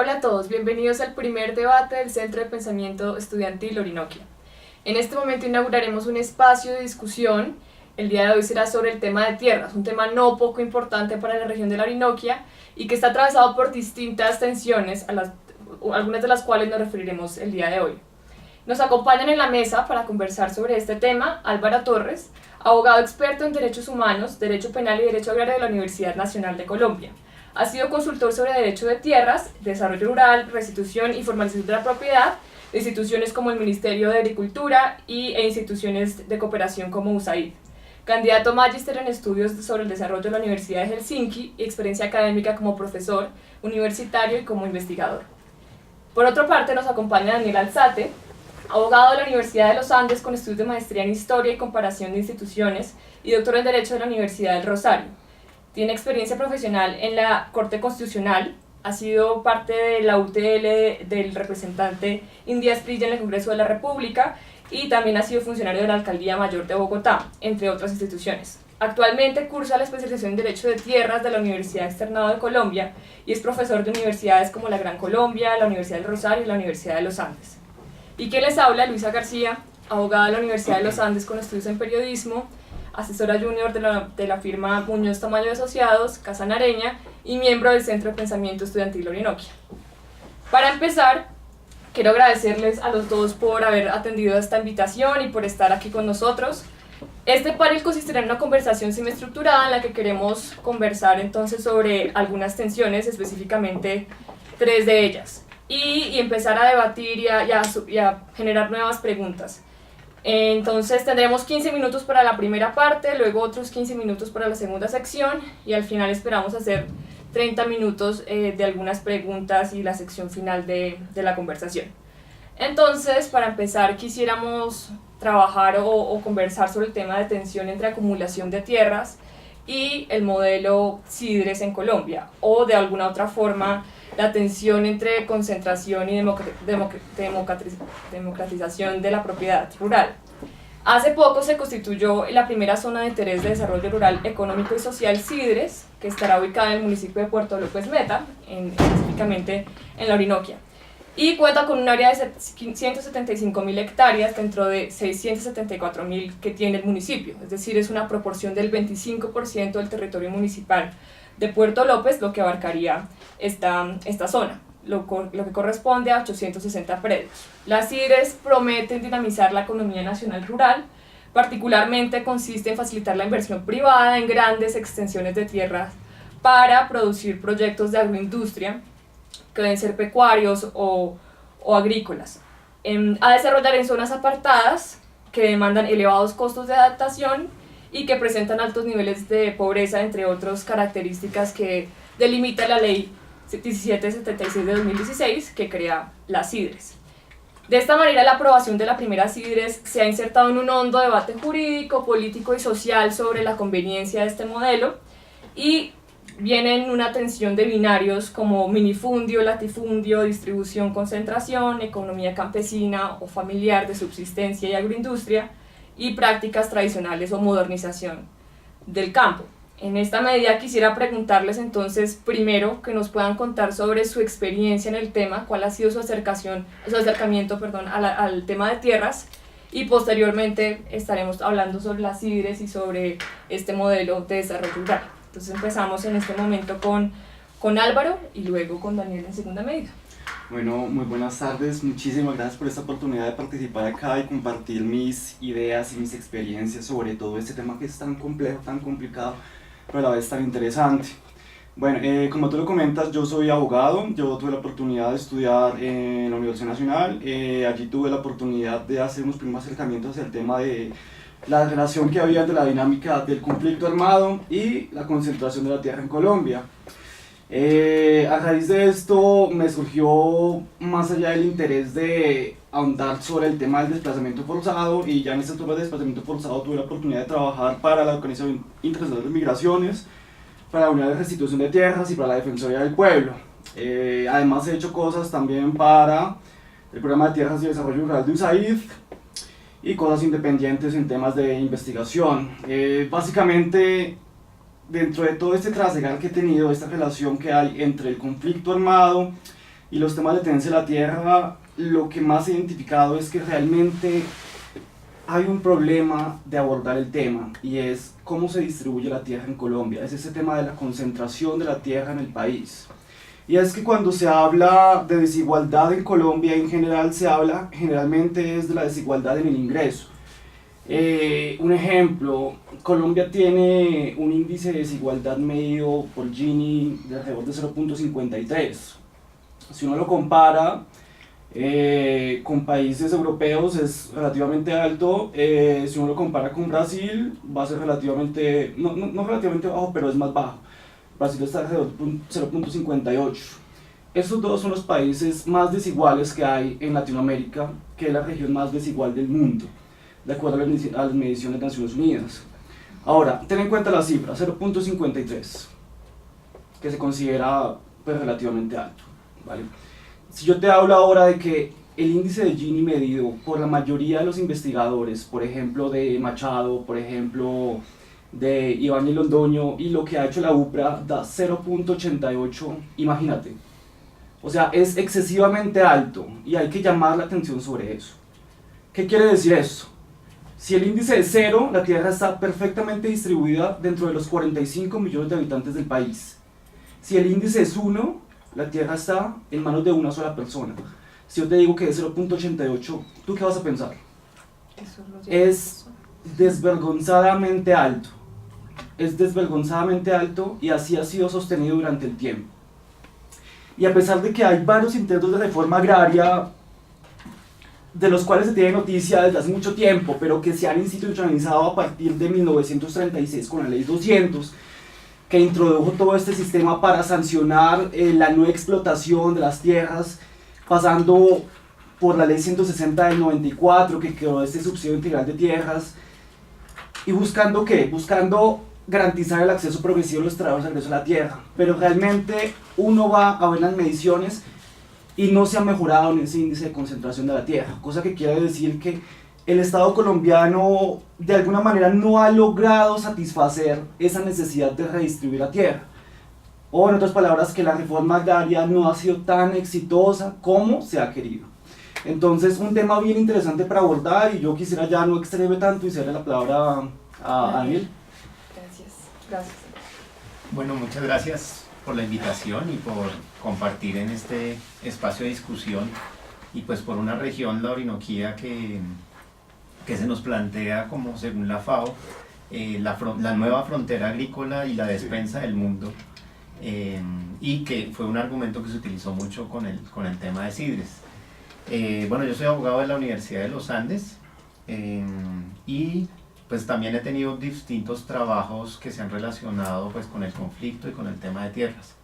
Hola a todos, bienvenidos al primer debate del Centro de Pensamiento Estudiantil Orinoquia. En este momento inauguraremos un espacio de discusión. El día de hoy será sobre el tema de tierras, un tema no poco importante para la región de la Orinoquia y que está atravesado por distintas tensiones, algunas de las cuales nos referiremos el día de hoy. Nos acompañan en la mesa para conversar sobre este tema Álvaro Torres, abogado experto en derechos humanos, derecho penal y derecho agrario de la Universidad Nacional de Colombia. Ha sido consultor sobre derecho de tierras, desarrollo rural, restitución y formalización de la propiedad de instituciones como el Ministerio de Agricultura e instituciones de cooperación como USAID. Candidato magíster en estudios sobre el desarrollo de la Universidad de Helsinki y experiencia académica como profesor universitario y como investigador. Por otra parte, nos acompaña Daniel Alzate, abogado de la Universidad de los Andes con estudios de maestría en Historia y Comparación de Instituciones y doctor en Derecho de la Universidad del Rosario. Tiene experiencia profesional en la Corte Constitucional, ha sido parte de la UTL del representante India Asprilla en el Congreso de la República y también ha sido funcionario de la Alcaldía Mayor de Bogotá, entre otras instituciones. Actualmente cursa la especialización en Derecho de Tierras de la Universidad Externado de Colombia y es profesor de universidades como la Gran Colombia, la Universidad del Rosario y la Universidad de los Andes. Y quien les habla, Luisa García, abogada de la Universidad de los Andes con estudios en periodismo, asesora junior de la firma Muñoz Tamayo de Asociados, Casa Nareña, y miembro del Centro de Pensamiento Estudiantil Orinoquia. Para empezar, quiero agradecerles a los dos por haber atendido esta invitación y por estar aquí con nosotros. Este panel consistirá en una conversación semiestructurada en la que queremos conversar entonces sobre algunas tensiones, específicamente 3 de ellas, y empezar a debatir y a generar nuevas preguntas. Entonces tendremos 15 minutos para la primera parte, luego otros 15 minutos para la segunda sección y al final esperamos hacer 30 minutos de algunas preguntas y la sección final de la conversación. Entonces, para empezar, quisiéramos trabajar o conversar sobre el tema de tensión entre acumulación de tierras y el modelo CIDRES en Colombia, o de alguna otra forma la tensión entre concentración y democratización de la propiedad rural. Hace poco se constituyó la primera zona de interés de desarrollo rural económico y social CIDRES, que estará ubicada en el municipio de Puerto López Meta, específicamente en la Orinoquia, y cuenta con un área de 175.000 hectáreas dentro de 674.000 que tiene el municipio, es decir, es una proporción del 25% del territorio municipal de Puerto López, lo que abarcaría esta zona, lo que corresponde a 860 predios. Las CIDRES prometen dinamizar la economía nacional rural, particularmente consiste en facilitar la inversión privada en grandes extensiones de tierras para producir proyectos de agroindustria, que deben ser pecuarios o agrícolas, a desarrollar en zonas apartadas que demandan elevados costos de adaptación y que presentan altos niveles de pobreza, entre otras características que delimita la ley 1776 de 2016 que crea las CIDRES. De esta manera, la aprobación de la primera CIDRES se ha insertado en un hondo debate jurídico, político y social sobre la conveniencia de este modelo y viene en una tensión de binarios como minifundio, latifundio, distribución, concentración, economía campesina o familiar de subsistencia y agroindustria y prácticas tradicionales o modernización del campo. En esta medida quisiera preguntarles entonces primero que nos puedan contar sobre su experiencia en el tema, cuál ha sido su acercamiento al tema de tierras y posteriormente estaremos hablando sobre las CIDRES y sobre este modelo de desarrollo rural. Entonces empezamos en este momento con Álvaro y luego con Daniel en segunda medida. Bueno, muy buenas tardes, muchísimas gracias por esta oportunidad de participar acá y compartir mis ideas y mis experiencias sobre todo este tema que es tan complejo, tan complicado, pero a la vez tan interesante. Bueno, como tú lo comentas, yo soy abogado, yo tuve la oportunidad de estudiar en la Universidad Nacional, allí tuve la oportunidad de hacer unos primeros acercamientos hacia el tema de la relación que había entre la dinámica del conflicto armado y la concentración de la tierra en Colombia. A raíz de esto me surgió más allá del interés de ahondar sobre el tema del desplazamiento forzado y ya en este tema de desplazamiento forzado tuve la oportunidad de trabajar para la Organización Internacional de Migraciones, para la Unidad de Restitución de Tierras y para la Defensoría del Pueblo. Además he hecho cosas también para el Programa de Tierras y Desarrollo Rural de USAID y cosas independientes en temas de investigación. Básicamente, dentro de todo este trasegar que he tenido, esta relación que hay entre el conflicto armado y los temas de tenencia de la tierra, lo que más he identificado es que realmente hay un problema de abordar el tema, y es cómo se distribuye la tierra en Colombia. Es ese tema de la concentración de la tierra en el país. Y es que cuando se habla de desigualdad en Colombia, en general se habla generalmente es de la desigualdad en el ingreso. Un ejemplo, Colombia tiene un índice de desigualdad medido por Gini de alrededor de 0.53. Si uno lo compara con países europeos es relativamente alto. Si uno lo compara con Brasil va a ser relativamente, no relativamente bajo, pero es más bajo. Brasil está alrededor de 0.58. Estos dos son los países más desiguales que hay en Latinoamérica, que es la región más desigual del mundo, de acuerdo a las mediciones de Naciones Unidas. Ahora, ten en cuenta la cifra, 0.53, que se considera pues, relativamente alto, ¿vale? Si yo te hablo ahora de que el índice de Gini medido por la mayoría de los investigadores, por ejemplo de Machado, por ejemplo de Iván y Londoño, y lo que ha hecho la UPRA da 0.88, imagínate. O sea, es excesivamente alto y hay que llamar la atención sobre eso. ¿Qué quiere decir eso? Si el índice es 0, la Tierra está perfectamente distribuida dentro de los 45 millones de habitantes del país. Si el índice es 1, la Tierra está en manos de una sola persona. Si yo te digo que es 0.88, ¿tú qué vas a pensar? Es desvergonzadamente alto. Es desvergonzadamente alto y así ha sido sostenido durante el tiempo. Y a pesar de que hay varios intentos de reforma agraria, de los cuales se tiene noticia desde hace mucho tiempo, pero que se han institucionalizado a partir de 1936 con la Ley 200, que introdujo todo este sistema para sancionar la no explotación de las tierras, pasando por la Ley 160 del 94, que creó este subsidio integral de tierras, y buscando ¿qué? Buscando garantizar el acceso progresivo de los trabajadores al acceso a la tierra. Pero realmente uno va a ver las mediciones y no se ha mejorado en ese índice de concentración de la tierra, cosa que quiere decir que el Estado colombiano de alguna manera no ha logrado satisfacer esa necesidad de redistribuir la tierra. O en otras palabras, que la reforma agraria no ha sido tan exitosa como se ha querido. Entonces, un tema bien interesante para abordar, y yo quisiera ya no extraerme tanto y cederle la palabra a Daniel. Gracias. Bueno, muchas gracias por la invitación y por compartir en este espacio de discusión, y pues por una región, la Orinoquía, que se nos plantea como, según la FAO, la nueva frontera agrícola y la despensa del mundo, y que fue un argumento que se utilizó mucho con el tema de Sidres. Bueno, yo soy abogado de la Universidad de los Andes, y pues también he tenido distintos trabajos que se han relacionado pues con el conflicto y con el tema de tierras.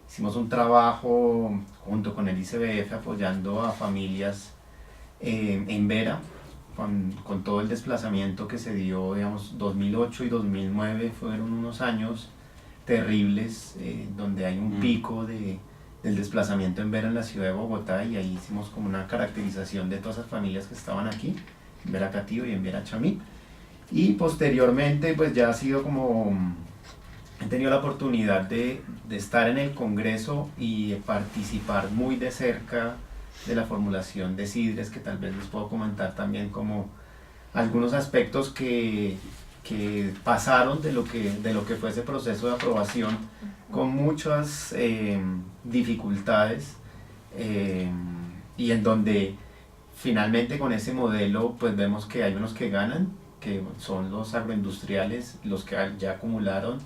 Hicimos un trabajo junto con el ICBF apoyando a familias en Vera, con todo el desplazamiento que se dio, digamos, 2008 y 2009 fueron unos años terribles, donde hay un pico del desplazamiento en Vera, en la ciudad de Bogotá, y ahí hicimos como una caracterización de todas esas familias que estaban aquí, en Vera Catío y en Vera Chamí. Y posteriormente pues ya ha sido como, he tenido la oportunidad de estar en el Congreso y participar muy de cerca de la formulación de Sidres, que tal vez les puedo comentar también como algunos aspectos que pasaron de lo que fue ese proceso de aprobación, con muchas dificultades, y en donde finalmente con ese modelo pues vemos que hay unos que ganan, que son los agroindustriales, los que ya acumularon,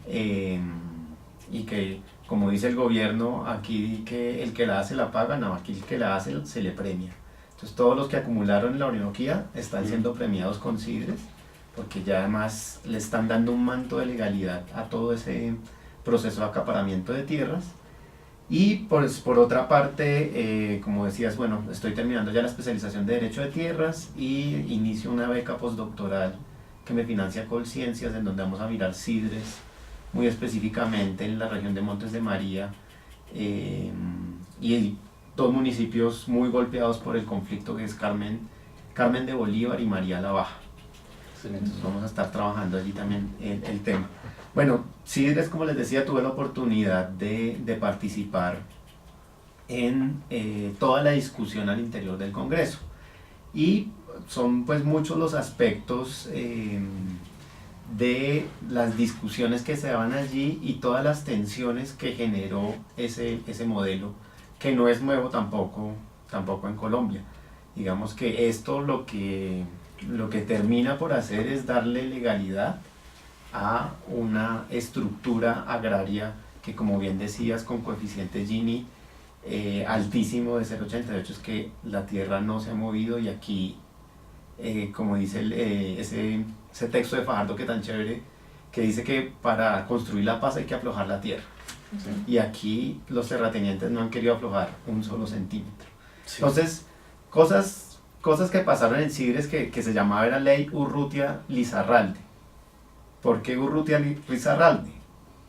y que, como dice el gobierno, aquí que el que la hace la paga, no, aquí el que la hace se le premia. Entonces todos los que acumularon en la Orinoquía están siendo premiados con Sidres, porque ya además le están dando un manto de legalidad a todo ese proceso de acaparamiento de tierras. Y pues, por otra parte, como decías, bueno, estoy terminando ya la especialización de Derecho de Tierras y inicio una beca postdoctoral que me financia Colciencias, en donde vamos a mirar Sidres, muy específicamente en la región de Montes de María, y dos municipios muy golpeados por el conflicto, que es Carmen de Bolívar y María la Baja. Entonces vamos a estar trabajando allí también el tema. Bueno, Sidres, como les decía, tuve la oportunidad de participar en toda la discusión al interior del Congreso. Y son pues muchos los aspectos de las discusiones que se daban allí y todas las tensiones que generó ese modelo, que no es nuevo tampoco en Colombia. Digamos que esto lo que termina por hacer es darle legalidad a una estructura agraria que, como bien decías, con coeficiente Gini altísimo de 0,88, es que la tierra no se ha movido, y aquí, como dice ese texto de Fajardo que tan chévere, que dice que para construir la paz hay que aflojar la tierra. Sí. Y aquí los terratenientes no han querido aflojar un solo centímetro. Sí. Entonces, cosas que pasaron en Sidres que se llamaba la ley Urrutia-Lizarralde. ¿Por qué Urrutia-Lizarralde?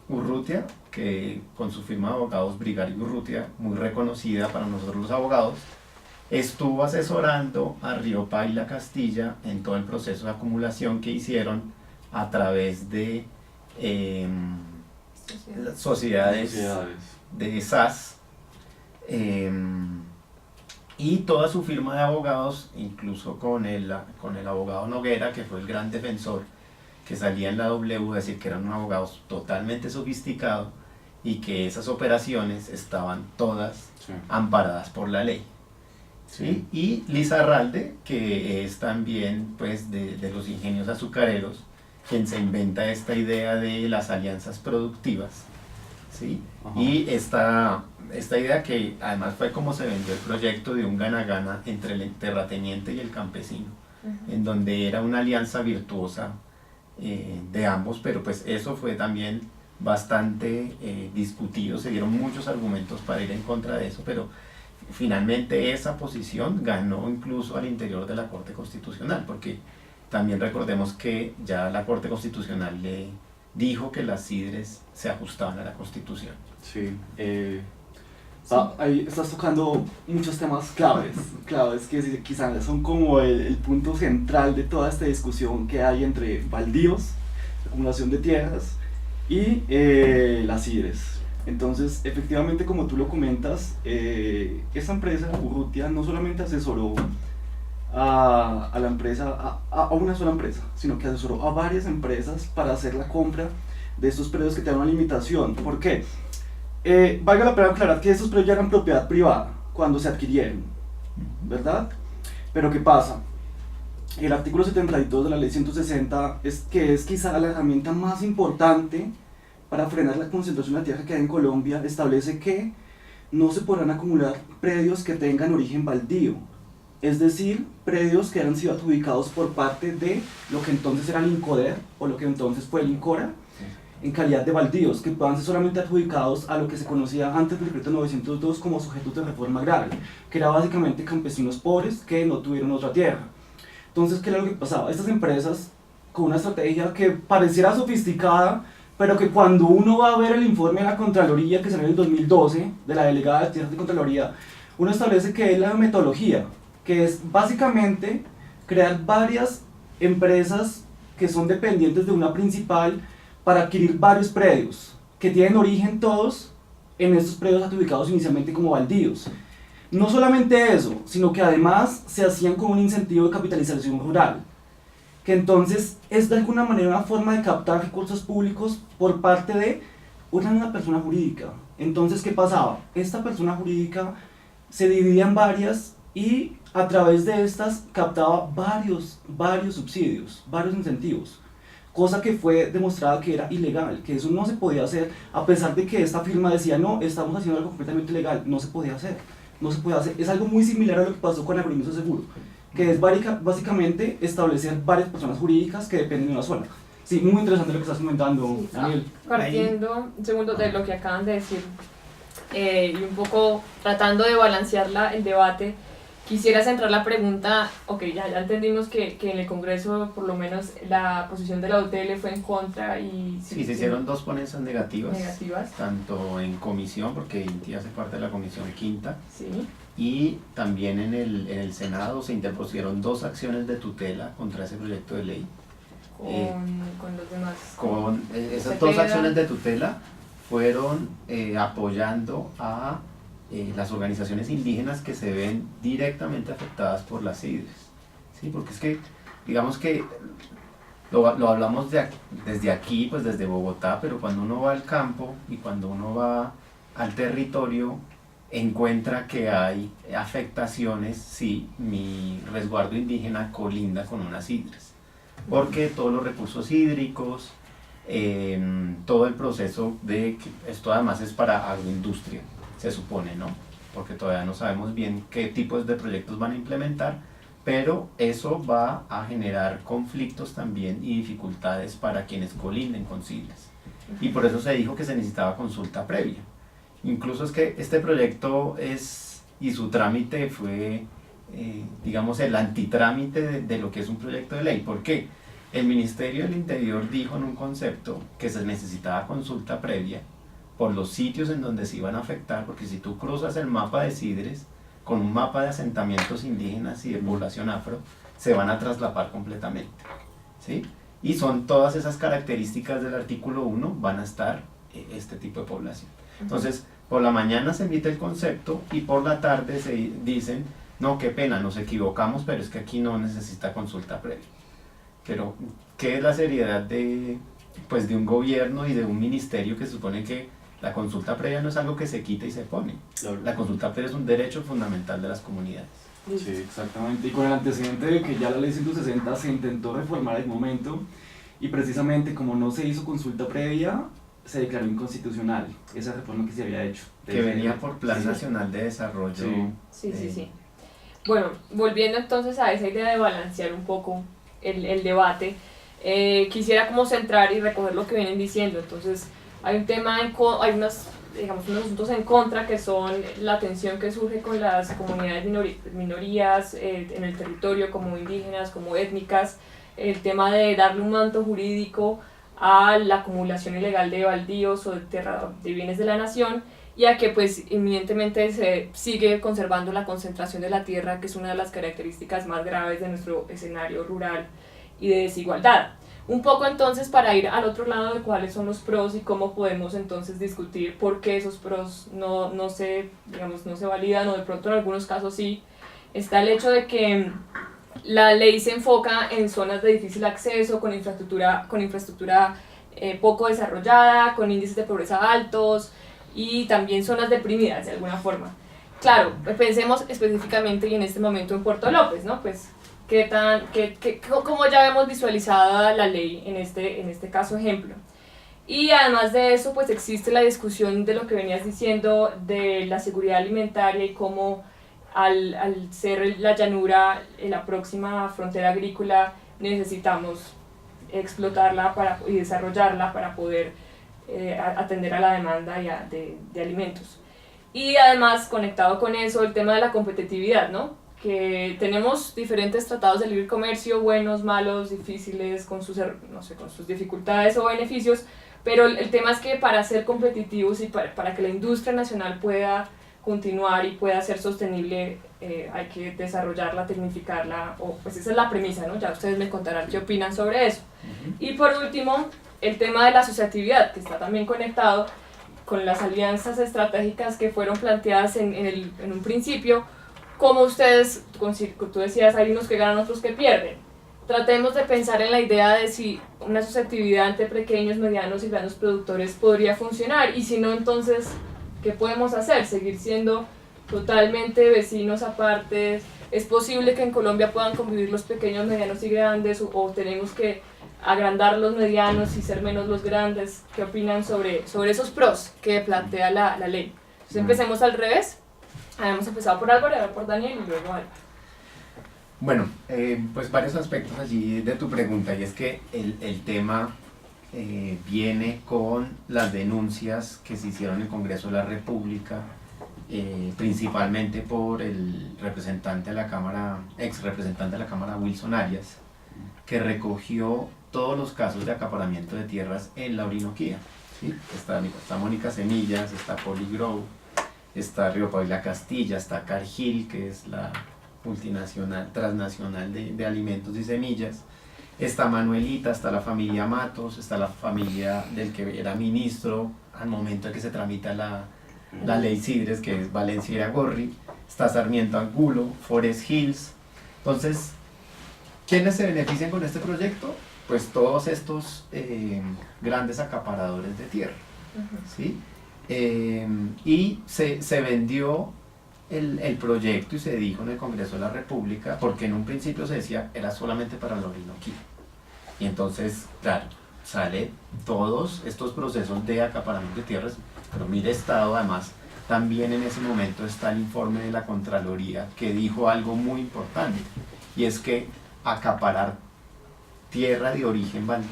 Urrutia, que con su firma de abogados Brigari Urrutia, muy reconocida para nosotros los abogados, estuvo asesorando a Río Paila Castilla en todo el proceso de acumulación que hicieron a través de las sociedades de SAS, y toda su firma de abogados, incluso con el abogado Noguera, que fue el gran defensor, que salía en la W, decir que eran abogados totalmente sofisticados y que esas operaciones estaban todas amparadas por la ley. ¿Sí? Y Lizarralde, que es también pues, de los ingenios azucareros, quien se inventa esta idea de las alianzas productivas. ¿Sí? Y esta idea, que además fue como se vendió el proyecto, de un gana-gana entre el terrateniente y el campesino, en donde era una alianza virtuosa de ambos, pero pues eso fue también bastante discutido, se dieron muchos argumentos para ir en contra de eso, pero finalmente esa posición ganó incluso al interior de la Corte Constitucional, porque también recordemos que ya la Corte Constitucional le dijo que las Sidres se ajustaban a la Constitución. Sí, ahí estás tocando muchos temas claves que quizás son como el punto central de toda esta discusión que hay entre baldíos, acumulación de tierras, y las Sidres. Entonces, efectivamente, como tú lo comentas, esta empresa, Urrutia, no solamente asesoró a la empresa, a una sola empresa, sino que asesoró a varias empresas para hacer la compra de estos predios que tienen una limitación. ¿Por qué? Valga la pena aclarar que estos predios ya eran propiedad privada cuando se adquirieron, ¿verdad? Pero ¿qué pasa? El artículo 72 de la ley 160 es quizá la herramienta más importante para frenar la concentración de tierra que hay en Colombia. Establece que no se podrán acumular predios que tengan origen baldío, es decir, predios que han sido adjudicados por parte de lo que entonces era el INCODER, o lo que entonces fue el INCORA, en calidad de baldíos, que puedan ser solamente adjudicados a lo que se conocía antes del decreto 902 como sujetos de reforma agraria, que era básicamente campesinos pobres que no tuvieron otra tierra. Entonces, ¿qué era lo que pasaba? Estas empresas, con una estrategia que pareciera sofisticada, pero que cuando uno va a ver el informe de la Contraloría que salió en el 2012, de la delegada de tierras de Contraloría, uno establece que es la metodología, que es básicamente crear varias empresas que son dependientes de una principal para adquirir varios predios, que tienen origen todos en estos predios adjudicados inicialmente como baldíos. No solamente eso, sino que además se hacían con un incentivo de capitalización rural, que entonces es de alguna manera una forma de captar recursos públicos por parte de una persona jurídica. Entonces, ¿qué pasaba? Esta persona jurídica se dividía en varias y a través de estas captaba varios subsidios, varios incentivos, cosa que fue demostrada que era ilegal, que eso no se podía hacer, a pesar de que esta firma decía, no, estamos haciendo algo completamente ilegal. No se podía hacer, no se puede hacer. Es algo muy similar a lo que pasó con el agroingreso seguro, que es básicamente establecer varias personas jurídicas que dependen de una sola. Sí, muy interesante lo que estás comentando, sí, Daniel. Partiendo un segundo de lo que acaban de decir, y un poco tratando de balancear el debate, quisiera centrar la pregunta. Ok, ya entendimos que en el Congreso por lo menos la posición de la UTL fue en contra y... Sí, se hicieron dos ponencias negativas, tanto en comisión, porque INTI hace parte de la comisión quinta, sí, y también en el Senado se interpusieron dos acciones de tutela contra ese proyecto de ley. Con los demás. Esas dos acciones de tutela fueron apoyando a las organizaciones indígenas que se ven directamente afectadas por las sidres, ¿sí? Porque es que, digamos que lo hablamos desde aquí, pues desde Bogotá, pero cuando uno va al campo y cuando uno va al territorio, encuentra que hay afectaciones si mi resguardo indígena colinda con unas sidres, porque todos los recursos hídricos, todo el proceso de esto además es para agroindustria, se supone, ¿no? Porque todavía no sabemos bien qué tipos de proyectos van a implementar, pero eso va a generar conflictos también y dificultades para quienes colinden con sidres. Y por eso se dijo que se necesitaba consulta previa. Incluso es que este proyecto y su trámite fue, digamos, el antitrámite de lo que es un proyecto de ley. ¿Por qué? El Ministerio del Interior dijo en un concepto que se necesitaba consulta previa por los sitios en donde se iban a afectar, porque si tú cruzas el mapa de sidres con un mapa de asentamientos indígenas y de población afro, se van a traslapar completamente, ¿sí? Y son todas esas características del artículo 1 van a estar este tipo de población. Entonces, por la mañana se emite el concepto y por la tarde se dicen, no, qué pena, nos equivocamos, pero es que aquí no necesita consulta previa. Pero, ¿qué es la seriedad de un gobierno y de un ministerio que supone que la consulta previa no es algo que se quita y se pone? Claro. La consulta previa es un derecho fundamental de las comunidades. Sí, exactamente. Y con el antecedente de que ya la ley 160 se intentó reformar en el momento y precisamente como no se hizo consulta previa, se declaró inconstitucional esa reforma que se había hecho. Que venía por Plan Nacional de Desarrollo. Sí. Bueno, volviendo entonces a esa idea de balancear un poco el debate, quisiera como centrar y recoger lo que vienen diciendo. Entonces, hay un tema, hay unos asuntos en contra que son la tensión que surge con las comunidades minorías en el territorio, como indígenas, como étnicas, el tema de darle un manto jurídico a la acumulación ilegal de baldíos o de bienes de la nación, y a que pues evidentemente se sigue conservando la concentración de la tierra, que es una de las características más graves de nuestro escenario rural y de desigualdad. Un poco entonces para ir al otro lado de cuáles son los pros y cómo podemos entonces discutir por qué esos pros no se validan, o de pronto en algunos casos sí, está el hecho de que la ley se enfoca en zonas de difícil acceso, con infraestructura poco desarrollada, con índices de pobreza altos y también zonas deprimidas de alguna forma. Claro, pensemos específicamente y en este momento en Puerto López, ¿no? Pues, ¿cómo ya vemos visualizada la ley en este caso ejemplo? Y además de eso, pues existe la discusión de lo que venías diciendo de la seguridad alimentaria y cómo al ser la llanura la próxima frontera agrícola necesitamos explotarla y desarrollarla para poder atender a la demanda de alimentos. Y además, conectado con eso, el tema de la competitividad, ¿no? Que tenemos diferentes tratados de libre comercio, buenos, malos, difíciles, con sus dificultades o beneficios, pero el tema es que para ser competitivos y para que la industria nacional pueda continuar y pueda ser sostenible, hay que desarrollarla, tecnificarla, pues esa es la premisa, ¿no? Ya ustedes me contarán qué opinan sobre eso. Y por último, el tema de la asociatividad, que está también conectado con las alianzas estratégicas que fueron planteadas en un principio. Como ustedes, tú decías, hay unos que ganan, otros que pierden. Tratemos de pensar en la idea de si una asociatividad entre pequeños, medianos y grandes productores podría funcionar, y si no, entonces, ¿qué podemos hacer? ¿Seguir siendo totalmente vecinos aparte? ¿Es posible que en Colombia puedan convivir los pequeños, medianos y grandes, o tenemos que agrandar los medianos y ser menos los grandes? ¿Qué opinan sobre esos pros que plantea la ley? Entonces empecemos al revés. Hemos empezado por Álvaro, ahora por Daniel y luego Álvaro. Bueno, pues varios aspectos allí de tu pregunta, y es que el tema viene con las denuncias que se hicieron en el Congreso de la República, principalmente por el representante de la Cámara, ex representante de la Cámara, Wilson Arias, que recogió todos los casos de acaparamiento de tierras en la Orinoquía, ¿sí? Está Mónica Semillas, está Poligrow, está Río Paila Castilla, está Cargill, que es la multinacional, transnacional de alimentos y semillas, está Manuelita, está la familia Matos, está la familia del que era ministro al momento de que se tramita la ley Sidres, que es Valencia Iragorri, está Sarmiento Angulo, Forest Hills. Entonces, ¿quiénes se benefician con este proyecto? Pues todos estos grandes acaparadores de tierra, ¿sí? Y se vendió el proyecto y se dijo en el Congreso de la República, porque en un principio se decía era solamente para la Orinoquía. Y entonces, claro, sale todos estos procesos de acaparamiento de tierras, pero mire Estado, además, también en ese momento está el informe de la Contraloría que dijo algo muy importante, y es que acaparar tierra de origen baldío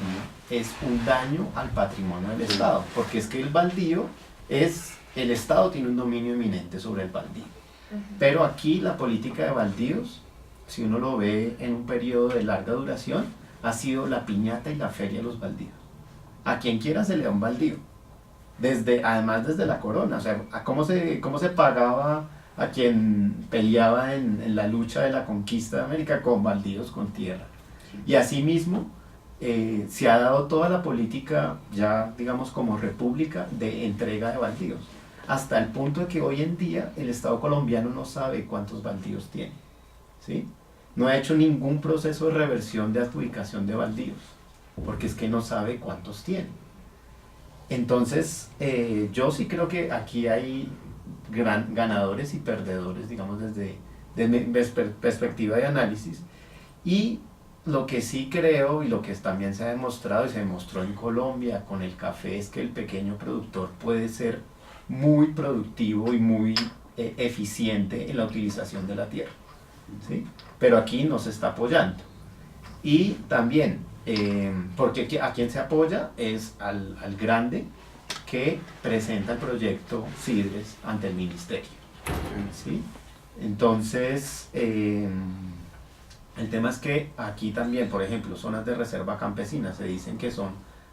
es un daño al patrimonio del Estado, porque es que el baldío el Estado tiene un dominio eminente sobre el baldío. Pero aquí la política de baldíos, si uno lo ve en un periodo de larga duración, ha sido la piñata y la feria de los baldíos. A quien quiera se le da un baldío, además desde la corona. O sea, ¿cómo se pagaba a quien peleaba en la lucha de la conquista de América? Con baldíos, con tierra. Y asimismo se ha dado toda la política, ya digamos como república, de entrega de baldíos, hasta el punto de que hoy en día el Estado colombiano no sabe cuántos baldíos tiene, ¿sí? No ha hecho ningún proceso de reversión de adjudicación de baldíos, porque es que no sabe cuántos tiene. Entonces, yo sí creo que aquí hay ganadores y perdedores, digamos, desde perspectiva de análisis. Y lo que sí creo, y lo que también se ha demostrado, y se demostró en Colombia con el café, es que el pequeño productor puede ser muy productivo y muy eficiente en la utilización de la tierra, ¿sí? Pero aquí no se está apoyando. Y también, porque a quien se apoya es al grande que presenta el proyecto Sidres ante el ministerio, ¿sí? Entonces, el tema es que aquí también, por ejemplo, zonas de reserva campesina se dicen que son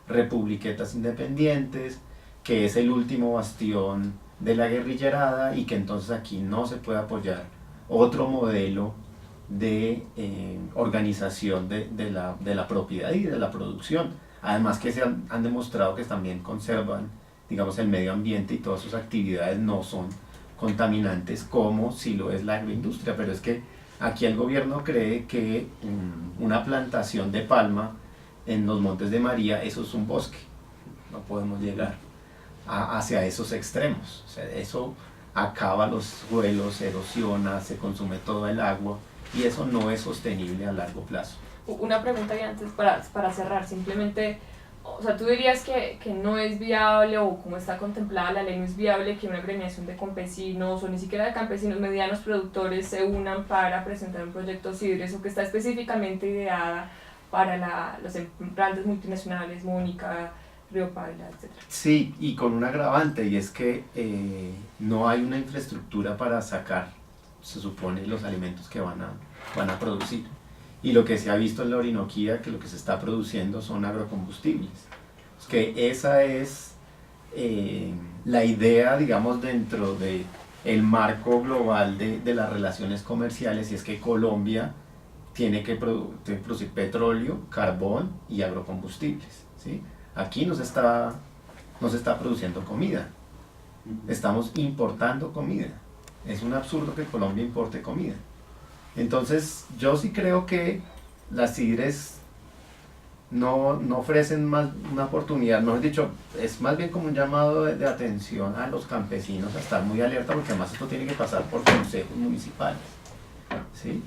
republiquetas independientes, que es el último bastión de la guerrillerada, y que entonces aquí no se puede apoyar otro modelo de organización de la propiedad y de la producción. Además que han demostrado que también conservan, digamos, el medio ambiente, y todas sus actividades no son contaminantes como si lo es la agroindustria. Pero es que aquí el gobierno cree que una plantación de palma en los Montes de María, eso es un bosque. No podemos llegar hacia esos extremos. O sea, eso acaba los suelos, erosiona, se consume todo el agua, y eso no es sostenible a largo plazo. Una pregunta y antes para cerrar, simplemente, o sea, tú dirías que no es viable, o como está contemplada la ley, no es viable que una agremiación de campesinos, o ni siquiera de campesinos, medianos productores, se unan para presentar un proyecto Sidres, o que está específicamente ideada para los grandes multinacionales, Mónica, Río Paila, etc. Sí, y con un agravante, y es que no hay una infraestructura para sacar, se supone, los alimentos que van a producir. Y lo que se ha visto en la Orinoquía, que lo que se está produciendo son agrocombustibles. Es que esa es la idea, digamos, dentro del marco global de las relaciones comerciales, y es que Colombia tiene que producir petróleo, carbón y agrocombustibles, ¿sí? Aquí no se está produciendo comida, estamos importando comida. Es un absurdo que Colombia importe comida. Entonces, yo sí creo que las Sidres no ofrecen más una oportunidad, mejor dicho, es más bien como un llamado de atención a los campesinos a estar muy alerta, porque además esto tiene que pasar por consejos municipales, ¿sí?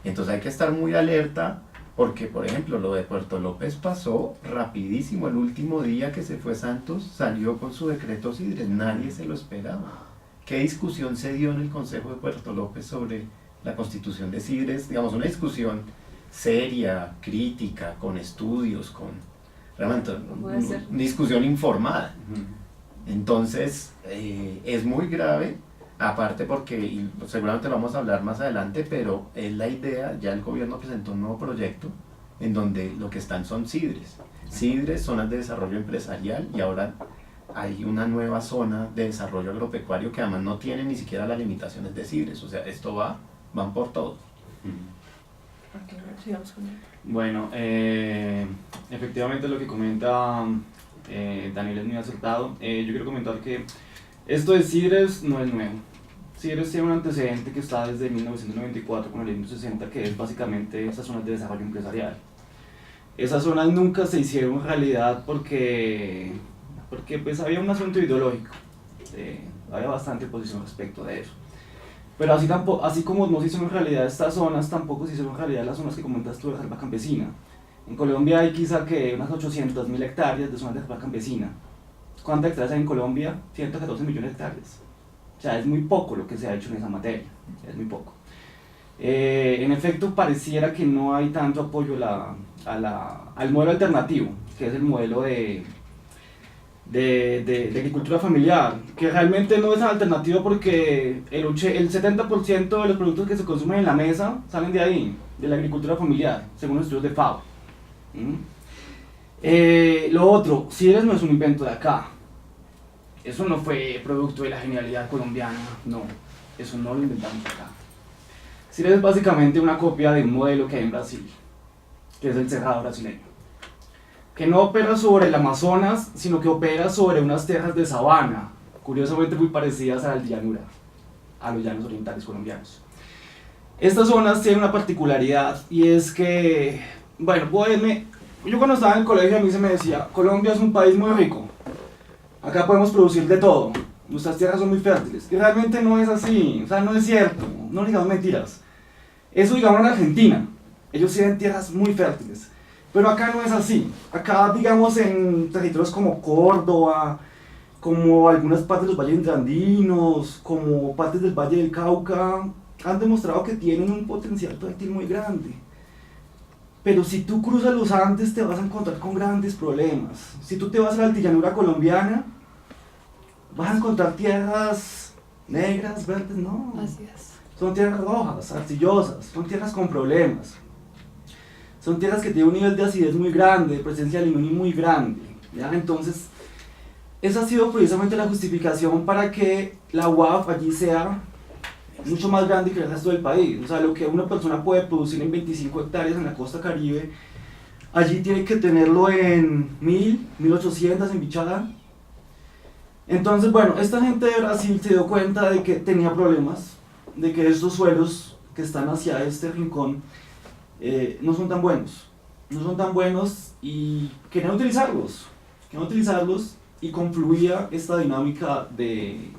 Entonces hay que estar muy alerta, porque, por ejemplo, lo de Puerto López pasó rapidísimo. El último día que se fue Santos salió con su decreto Sidres, nadie se lo esperaba. ¿Qué discusión se dio en el Consejo de Puerto López sobre la constitución de Sidres? Digamos, una discusión seria, crítica, con estudios, realmente una discusión informada. Entonces, es muy grave, aparte porque, y seguramente lo vamos a hablar más adelante, pero es la idea, ya el gobierno presentó un nuevo proyecto en donde lo que están son Sidres, zonas de desarrollo empresarial, y ahora hay una nueva zona de desarrollo agropecuario que además no tiene ni siquiera las limitaciones de Sidres. O sea, esto van por todo. Bueno, efectivamente lo que comenta Daniel es muy acertado. Yo quiero comentar que Esto de CIDRES no es nuevo. CIDRES tiene un antecedente que está desde 1994 con el 160, que es básicamente esas zonas de desarrollo empresarial. Esas zonas nunca se hicieron realidad porque pues había un asunto ideológico, había bastante oposición respecto de eso. Pero así como no se hicieron realidad estas zonas, tampoco se hicieron realidad las zonas que comentas tú de reserva campesina. En Colombia hay quizá que unas 800.000 hectáreas de zonas de reserva campesina. ¿Cuántas hectáreas hay en Colombia? 114 millones de hectáreas. O sea, es muy poco lo que se ha hecho en esa materia, es muy poco. En efecto, pareciera que no hay tanto apoyo al modelo alternativo, que es el modelo de agricultura familiar, que realmente no es alternativo porque el 70% de los productos que se consumen en la mesa salen de ahí, de la agricultura familiar, según los estudios de FAO. Lo otro, CIDRES no es un invento de acá. Eso no fue producto de la genialidad colombiana, no, eso no lo inventamos acá. CIDRES es básicamente una copia de un modelo que hay en Brasil, que es el cerrado brasileño, que no opera sobre el Amazonas, sino que opera sobre unas tierras de sabana, curiosamente muy parecidas a la llanura, a los llanos orientales colombianos. Estas zonas tienen una particularidad, y es que, bueno, yo cuando estaba en el colegio a mí se me decía, Colombia es un país muy rico, acá podemos producir de todo, nuestras tierras son muy fértiles, y realmente no es así, o sea, no es cierto, no digamos mentiras. Eso digamos en Argentina, ellos tienen tierras muy fértiles, pero acá no es así. Acá digamos en territorios como Córdoba, como algunas partes de los valles andindinos, como partes del Valle del Cauca, han demostrado que tienen un potencial fértil muy grande. Pero si tú cruzas los Andes te vas a encontrar con grandes problemas. Si tú te vas a la altillanura colombiana, vas a encontrar tierras negras, verdes, no. Así es. Son tierras rojas, arcillosas, son tierras con problemas. Son tierras que tienen un nivel de acidez muy grande, de presencia de aluminio muy grande, ¿ya? Entonces, esa ha sido precisamente la justificación para que la UAF allí sea mucho más grande que el resto del país. O sea, lo que una persona puede producir en 25 hectáreas en la costa Caribe, allí tiene que tenerlo en 1000, 1800 en Bichada. Entonces, bueno, esta gente de Brasil se dio cuenta de que tenía problemas, de que estos suelos que están hacia este rincón no son tan buenos y querían utilizarlos y confluía esta dinámica de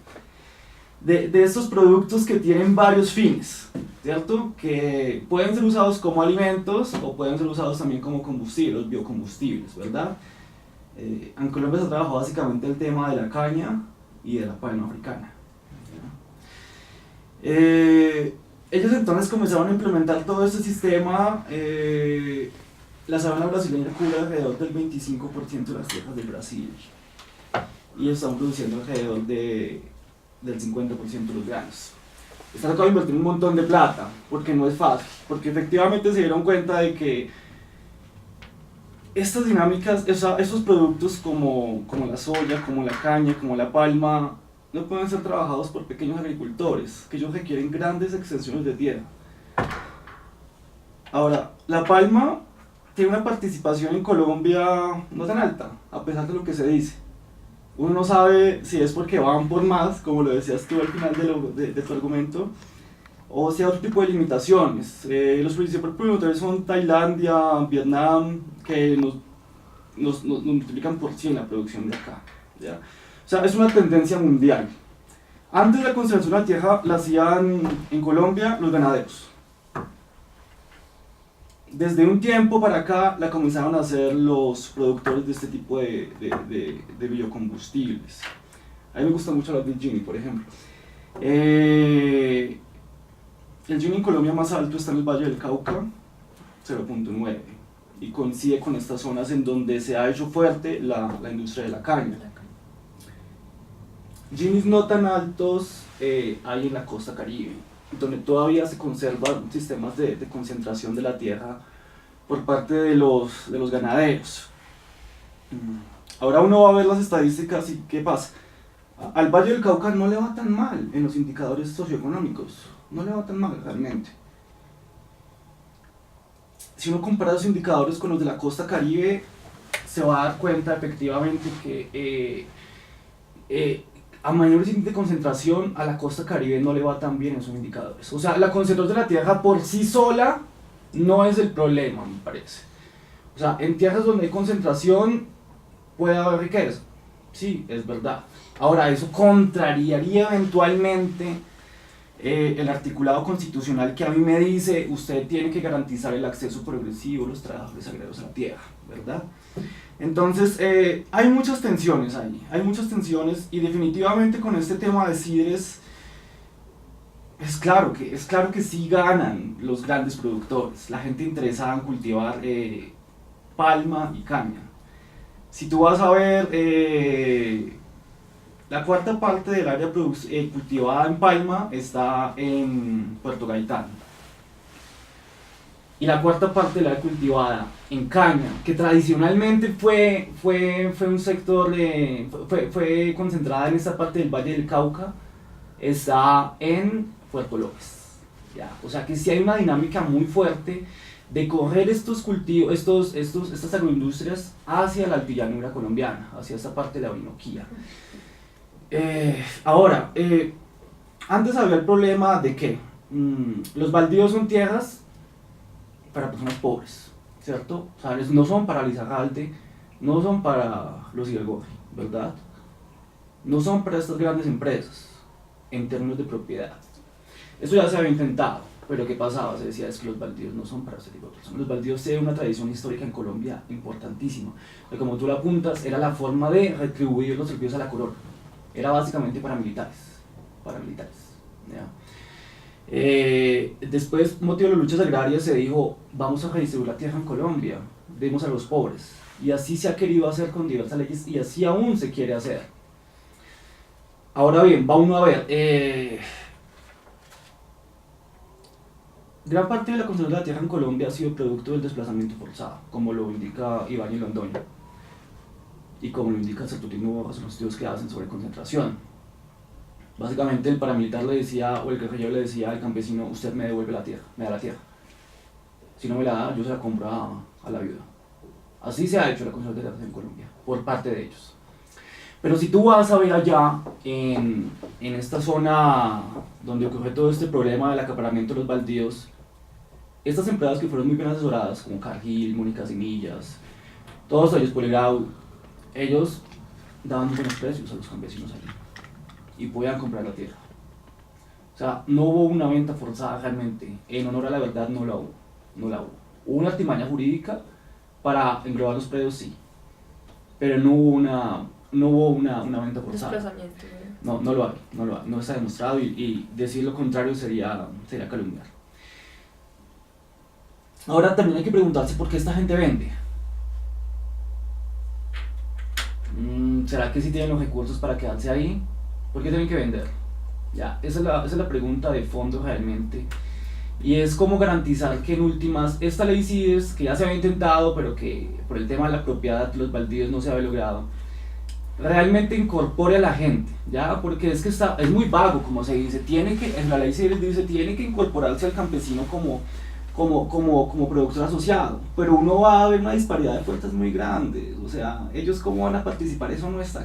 estos productos que tienen varios fines, ¿cierto? Que pueden ser usados como alimentos o pueden ser usados también como combustibles, biocombustibles, ¿verdad? En Colombia se trabajó básicamente el tema de la caña y de la palma africana. Ellos entonces comenzaron a implementar todo este sistema. La sabana brasileña cubre alrededor del 25% de las tierras del Brasil y están produciendo alrededor del 50% de los granos. Están acá invirtiendo un montón de plata porque no es fácil, porque efectivamente se dieron cuenta de que estas dinámicas, estos productos como la soya, como la caña, como la palma, no pueden ser trabajados por pequeños agricultores, que ellos requieren grandes extensiones de tierra. Ahora, la palma tiene una participación en Colombia no tan alta, a pesar de lo que se dice. Uno no sabe si es porque van por más, como lo decías tú al final de tu argumento, o si hay otro tipo de limitaciones. Los principales productores son Tailandia, Vietnam, que nos multiplican por 100 la producción de acá, ¿ya? O sea, es una tendencia mundial. Antes de la conservación de la tierra la hacían en Colombia los ganaderos. Desde un tiempo para acá la comenzaron a hacer los productores de este tipo de biocombustibles. A mí me gusta mucho hablar del Gini, por ejemplo. El Gini en Colombia más alto está en el Valle del Cauca, 0.9, y coincide con estas zonas en donde se ha hecho fuerte la industria de la caña. Ginis no tan altos hay en la costa Caribe, donde todavía se conservan sistemas de concentración de la tierra por parte de los ganaderos. Ahora uno va a ver las estadísticas y ¿qué pasa? Al Valle del Cauca no le va tan mal en los indicadores socioeconómicos, no le va tan mal realmente. Si uno compara los indicadores con los de la costa Caribe, se va a dar cuenta efectivamente que a mayor índice de concentración, a la costa caribe no le va tan bien esos indicadores. O sea, la concentración de la tierra por sí sola no es el problema, me parece. O sea, en tierras donde hay concentración puede haber riqueza. Sí, es verdad. Ahora, eso contrariaría eventualmente el articulado constitucional que a mí me dice usted tiene que garantizar el acceso progresivo de los trabajadores agrarios a la tierra, ¿verdad? Entonces, hay muchas tensiones ahí, y definitivamente con este tema de Sidres es claro que sí ganan los grandes productores, la gente interesada en cultivar palma y caña. Si tú vas a ver, la cuarta parte del área cultivada en palma está en Puerto Gaitán. Y la cuarta parte del área cultivada en caña, que tradicionalmente fue un sector, fue concentrada en esta parte del Valle del Cauca, está en Puerto López. ¿Ya? O sea que sí hay una dinámica muy fuerte de correr estos cultivos, estas agroindustrias hacia la altillanura colombiana, hacia esta parte de la Orinoquía. Ahora, antes había el problema de que los baldíos son tierras para personas pobres, ¿cierto? O sea, no son para Lizarralde, no son para los Hidalgo, ¿verdad? No son para estas grandes empresas, en términos de propiedad. Eso ya se había intentado, pero ¿qué pasaba? Se decía es que los baldíos no son para ese tipo de personas. Los baldíos tienen una tradición histórica en Colombia importantísima, que como tú lo apuntas, era la forma de retribuir los servicios a la corona. Era básicamente para militares, ¿ya? Después, motivo de las luchas agrarias, se dijo, vamos a redistribuir la tierra en Colombia, demos a los pobres, y así se ha querido hacer con diversas leyes, y así aún se quiere hacer. Ahora bien, va uno a ver, gran parte de la conservación de la tierra en Colombia ha sido producto del desplazamiento forzado, como lo indica Ibáñez Londoño, y como lo indica Sertutino Borras en los estudios que hacen sobre concentración. Básicamente el paramilitar le decía, o el guerrillero le decía al campesino, usted me devuelve la tierra, me da la tierra. Si no me la da, yo se la compro a la viuda. Así se ha hecho la conservación de la tierra en Colombia, por parte de ellos. Pero si tú vas a ver allá, en esta zona donde ocurrió todo este problema del acaparamiento de los baldíos, estas empresas que fueron muy bien asesoradas, como Cargill, Mónica Semillas, todos ellos, Poligrau, ellos daban buenos precios a los campesinos allí y podían comprar la tierra. O sea, no hubo una venta forzada realmente, en honor a la verdad no la hubo. Hubo una artimaña jurídica para englobar los predios, sí, pero no hubo una venta forzada. Desplazamiento. No lo hay, no está demostrado y decir lo contrario sería calumniar. Ahora también hay que preguntarse por qué esta gente vende. ¿Será que sí tienen los recursos para quedarse ahí? ¿Por qué tienen que vender? Ya, esa es la pregunta de fondo realmente. Y es cómo garantizar que en últimas, esta ley CIDES, que ya se había intentado, pero que por el tema de la propiedad de los baldíos no se había logrado, realmente incorpore a la gente, ¿ya? Porque es que es muy vago, como se dice, en la ley CIDES dice, tiene que incorporarse al campesino como productor asociado, pero uno va a ver una disparidad de fuerzas muy grandes, o sea, ellos cómo van a participar, eso no está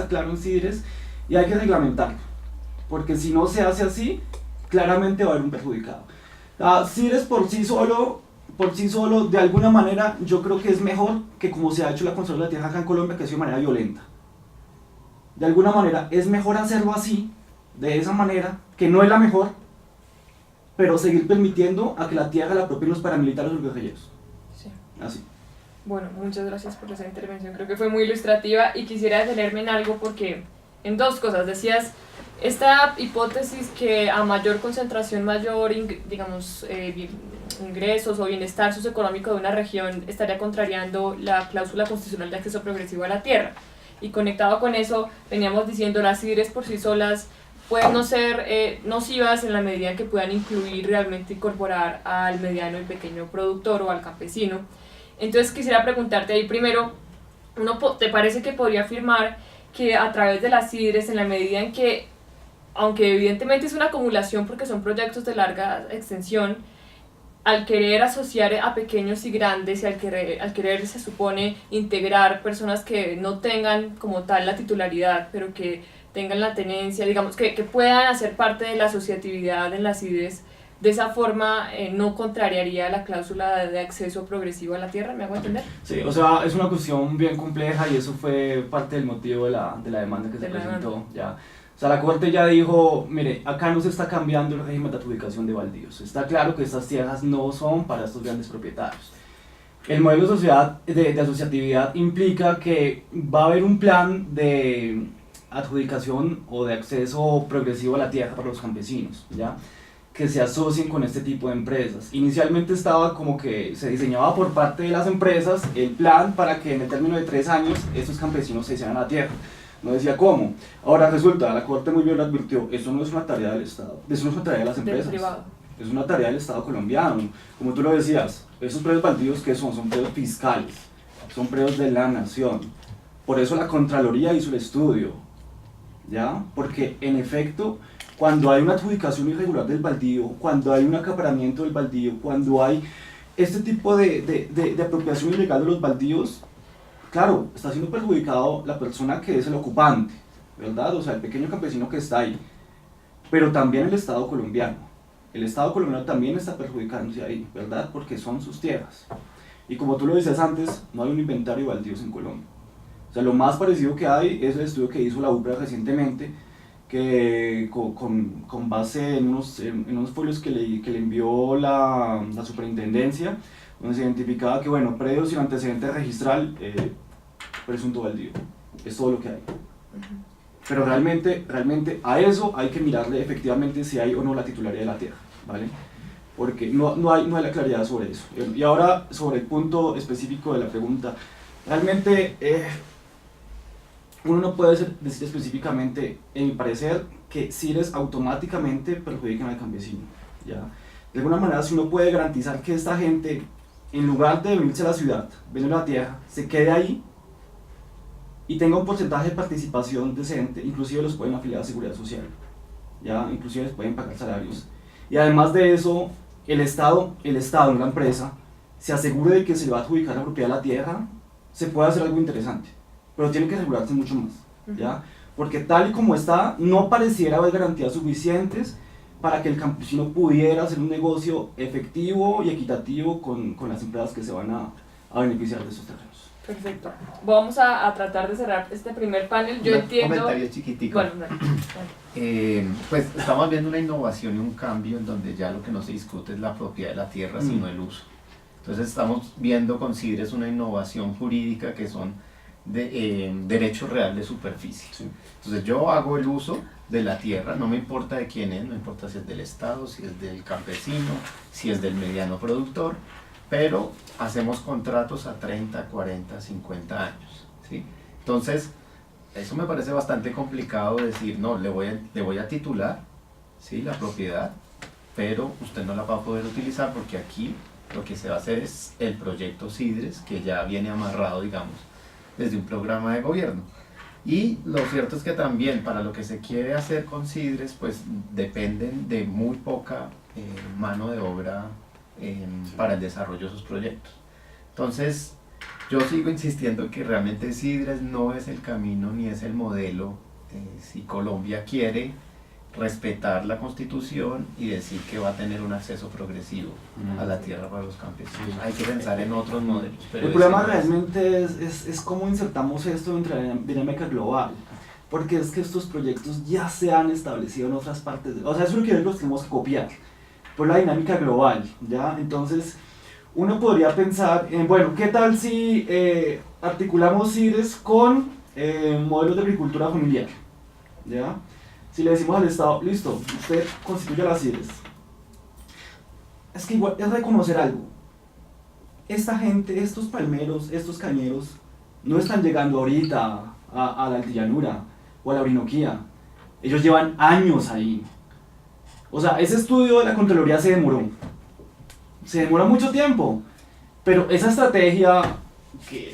claro en CIDES y hay que reglamentarlo, porque si no se hace así, claramente va a haber un perjudicado. CIDES por sí solo, de alguna manera, yo creo que es mejor que como se ha hecho la conservación de la tierra acá en Colombia, que ha sido de manera violenta. De alguna manera, es mejor hacerlo así, de esa manera, que no es la mejor, pero seguir permitiendo a que la tierra la apropien los paramilitares o los guerrilleros. Sí. Así. Bueno, muchas gracias por esa intervención, creo que fue muy ilustrativa y quisiera detenerme en algo porque, en dos cosas, decías, esta hipótesis que a mayor concentración, mayor, digamos, ingresos o bienestar socioeconómico de una región estaría contrariando la cláusula constitucional de acceso progresivo a la tierra. Y conectado con eso, veníamos diciendo, las CIDES por sí solas pueden no ser nocivas en la medida en que puedan incluir, realmente incorporar al mediano y pequeño productor o al campesino. Entonces quisiera preguntarte ahí primero, ¿te parece que podría afirmar que a través de las CIDES, en la medida en que, aunque evidentemente es una acumulación porque son proyectos de larga extensión, al querer asociar a pequeños y grandes y al querer se supone integrar personas que no tengan como tal la titularidad, pero que tengan la tenencia, digamos, que puedan hacer parte de la asociatividad en las IDES, de esa forma no contrariaría la cláusula de acceso progresivo a la tierra, ¿me hago entender? Sí, o sea, es una cuestión bien compleja y eso fue parte del motivo de la demanda que se presentó. Ya. O sea, la Corte ya dijo, mire, acá no se está cambiando el régimen de adjudicación de baldíos. Está claro que estas tierras no son para estos grandes propietarios. El modelo de, sociedad, de asociatividad implica que va a haber un plan de adjudicación o de acceso progresivo a la tierra para los campesinos, ¿ya? Que se asocien con este tipo de empresas. Inicialmente estaba como que se diseñaba por parte de las empresas el plan para que en el término de 3 años estos campesinos se hicieran a la tierra. No decía cómo. Ahora resulta, la Corte muy bien lo advirtió, eso no es una tarea del Estado, eso no es una tarea de las empresas. Del privado. Es una tarea del Estado colombiano. Como tú lo decías, esos predios baldíos que son predios fiscales, son predios de la nación. Por eso la Contraloría hizo el estudio, ¿ya? Porque en efecto, cuando hay una adjudicación irregular del baldío, cuando hay un acaparamiento del baldío, cuando hay este tipo de apropiación ilegal de los baldíos, claro, está siendo perjudicado la persona que es el ocupante, ¿verdad? O sea, el pequeño campesino que está ahí, pero también el Estado colombiano. El Estado colombiano también está perjudicándose ahí, ¿verdad? Porque son sus tierras. Y como tú lo decías antes, no hay un inventario de baldíos en Colombia. O sea, lo más parecido que hay es el estudio que hizo la UPRA recientemente, que con base en unos folios que le envió la superintendencia, donde se identificaba que, bueno, predios sin antecedente registral, presunto baldío. Es todo lo que hay. Pero realmente a eso hay que mirarle efectivamente si hay o no la titularidad de la tierra, ¿vale? Porque no hay la claridad sobre eso. Y ahora, sobre el punto específico de la pregunta, realmente uno no puede decir específicamente, en mi parecer, que CIRES automáticamente perjudican al campesino, ¿ya? De alguna manera, si uno puede garantizar que esta gente, en lugar de venirse a la ciudad, venir a la tierra, se quede ahí y tenga un porcentaje de participación decente, inclusive los pueden afiliar a Seguridad Social, ¿ya? Inclusive les pueden pagar salarios. Y además de eso, el Estado en la empresa, se asegure de que se le va a adjudicar la propiedad de la tierra, se puede hacer algo interesante, pero tiene que regularse mucho más, ¿ya? Porque tal y como está, no pareciera haber garantías suficientes para que el campesino pudiera hacer un negocio efectivo y equitativo con las empresas que se van a beneficiar de esos terrenos. Perfecto. Vamos a tratar de cerrar este primer panel. Yo entiendo... Un comentario chiquitico. Bueno, dale. Pues estamos viendo una innovación y un cambio en donde ya lo que no se discute es la propiedad de la tierra, sino el uso. Entonces estamos viendo con CIDRES una innovación jurídica que son derecho real de superficie. Sí. Entonces yo hago el uso de la tierra, no me importa de quién es, no importa si es del Estado, si es del campesino, si es del mediano productor, pero hacemos contratos a 30, 40, 50 años, ¿sí? Entonces, eso me parece bastante complicado decir, no, le voy a titular, ¿sí?, la propiedad, pero usted no la va a poder utilizar porque aquí lo que se va a hacer es el proyecto CIDRES, que ya viene amarrado, digamos, desde un programa de gobierno. Y lo cierto es que también para lo que se quiere hacer con CIDRES, pues dependen de muy poca mano de obra para el desarrollo de sus proyectos. Entonces, yo sigo insistiendo que realmente CIDRES no es el camino ni es el modelo si Colombia quiere respetar la Constitución y decir que va a tener un acceso progresivo a la tierra para los campesinos. Hay que pensar en otros modelos. Pero el problema realmente es cómo insertamos esto dentro de la dinámica global, porque es que estos proyectos ya se han establecido en otras partes, o sea, eso es lo que los tenemos que copiar, por la dinámica global, ¿ya? Entonces, uno podría pensar, bueno, ¿qué tal si articulamos CIDRES con modelos de agricultura familiar? ¿Ya? Si le decimos al Estado, listo, usted constituye las CIDRES. Es que igual es reconocer algo. Esta gente, estos palmeros, estos cañeros, no están llegando ahorita a la altillanura o a la Orinoquía. Ellos llevan años ahí. O sea, ese estudio de la Contraloría se demora mucho tiempo, pero esa estrategia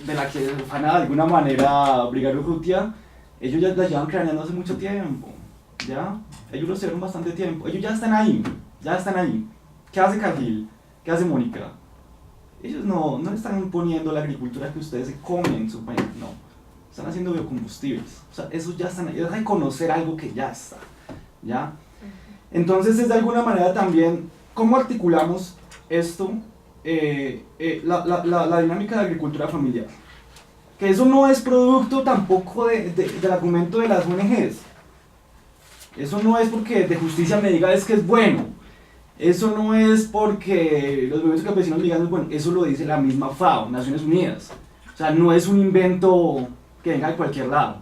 de la que van a de alguna manera Brigario Urrutia, ellos ya la llevan craneando hace mucho tiempo, ¿ya? Ellos lo hicieron bastante tiempo, ellos ya están ahí. ¿Qué hace Cargill? ¿Qué hace Mónica? Ellos no están poniendo la agricultura que ustedes se comen en su país, no. Están haciendo biocombustibles. O sea, eso ya están, es reconocer algo que ya está, ¿ya? Entonces es de alguna manera también, ¿cómo articulamos esto? La dinámica de agricultura familiar. Que eso no es producto tampoco del argumento de las ONGs. Eso no es porque de justicia me diga es que es bueno. Eso no es porque los movimientos campesinos me digan es bueno. Eso lo dice la misma FAO, Naciones Unidas. O sea, no es un invento que venga de cualquier lado.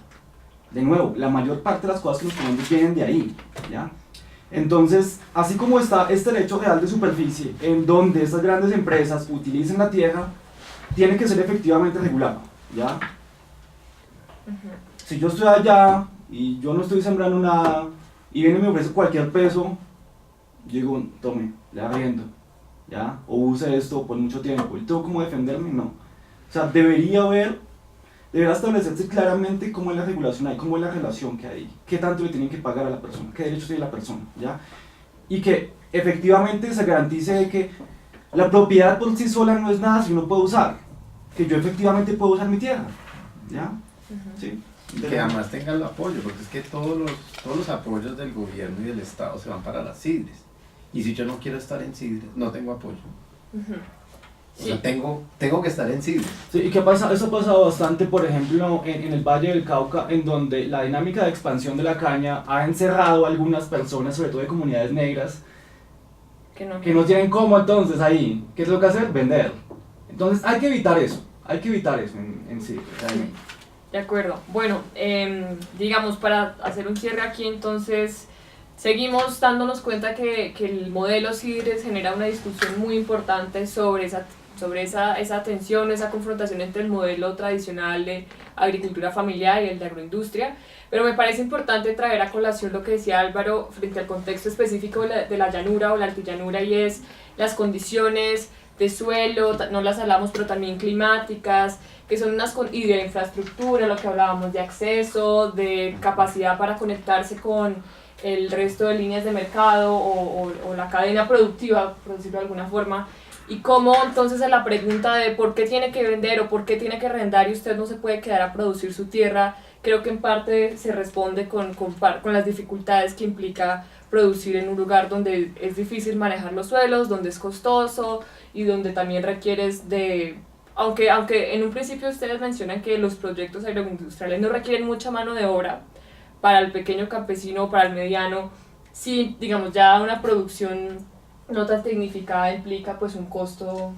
De nuevo, la mayor parte de las cosas que nos comemos vienen de ahí, ¿ya? Entonces, así como está este derecho real de superficie, en donde estas grandes empresas utilicen la tierra, tiene que ser efectivamente regulado, ¿ya? Si yo estoy allá y yo no estoy sembrando nada y viene y me ofrece cualquier peso, digo, tome, le arriendo, ¿ya? O use esto por mucho tiempo. ¿Y tengo cómo defenderme? No. O sea, debería establecerse claramente cómo es la regulación ahí, cómo es la relación que hay, qué tanto le tienen que pagar a la persona, qué derechos tiene la persona, ¿ya? Y que efectivamente se garantice de que la propiedad por sí sola no es nada si uno puede usar, que yo efectivamente puedo usar mi tierra, ¿ya? ¿Sí? Y que además tengan el apoyo, porque es que todos los apoyos del gobierno y del Estado se van para las CIDRES. Y si yo no quiero estar en CIDRES, no tengo apoyo. O sea, tengo que estar en CIDRES. Sí, ¿y qué pasa? Eso ha pasado bastante, por ejemplo, en el Valle del Cauca, en donde la dinámica de expansión de la caña ha encerrado a algunas personas, sobre todo de comunidades negras, que no tienen cómo entonces ahí. ¿Qué es lo que hacer? Vender. Entonces hay que evitar eso en sí. Ahí. De acuerdo. Bueno, digamos, para hacer un cierre aquí, entonces, seguimos dándonos cuenta que el modelo CIDRES genera una discusión muy importante sobre esa tensión, esa confrontación entre el modelo tradicional de agricultura familiar y el de agroindustria, pero me parece importante traer a colación lo que decía Álvaro frente al contexto específico de la llanura o la altillanura, y es las condiciones de suelo, no las hablamos, pero también climáticas, que son y de infraestructura, lo que hablábamos de acceso, de capacidad para conectarse con el resto de líneas de mercado o la cadena productiva, por decirlo de alguna forma, y cómo entonces a la pregunta de por qué tiene que vender o por qué tiene que arrendar y usted no se puede quedar a producir su tierra, creo que en parte se responde con las dificultades que implica producir en un lugar donde es difícil manejar los suelos, donde es costoso y donde también requieres de... Aunque en un principio ustedes mencionan que los proyectos agroindustriales no requieren mucha mano de obra para el pequeño campesino o para el mediano, sí, digamos, ya una producción no tan tecnificada implica pues un costo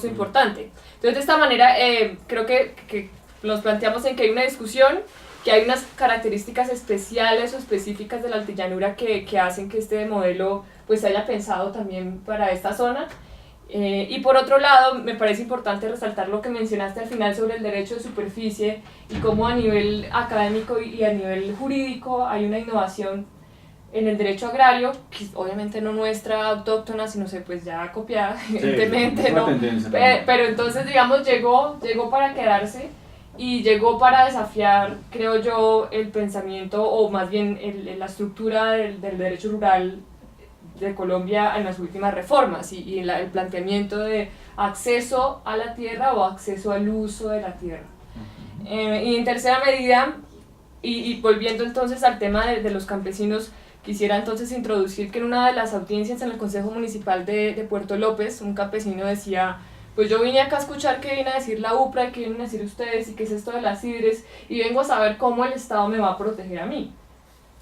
importante. Entonces de esta manera creo que nos planteamos en que hay una discusión, que hay unas características especiales o específicas de la altillanura que hacen que este modelo pues se haya pensado también para esta zona. Y por otro lado, me parece importante resaltar lo que mencionaste al final sobre el derecho de superficie y cómo a nivel académico y a nivel jurídico hay una innovación en el derecho agrario, que obviamente no nuestra autóctona, sino pues ya copiada, evidentemente, ¿no? Pero entonces, digamos, llegó para quedarse y llegó para desafiar, creo yo, el pensamiento, o más bien la estructura del derecho rural de Colombia en las últimas reformas y el planteamiento de acceso a la tierra o acceso al uso de la tierra. Y en tercera medida, y volviendo entonces al tema de los campesinos, quisiera entonces introducir que en una de las audiencias en el Consejo Municipal de Puerto López, un campesino decía: pues yo vine acá a escuchar qué viene a decir la UPRA y qué vienen a decir ustedes y qué es esto de las CIDRES, y vengo a saber cómo el Estado me va a proteger a mí.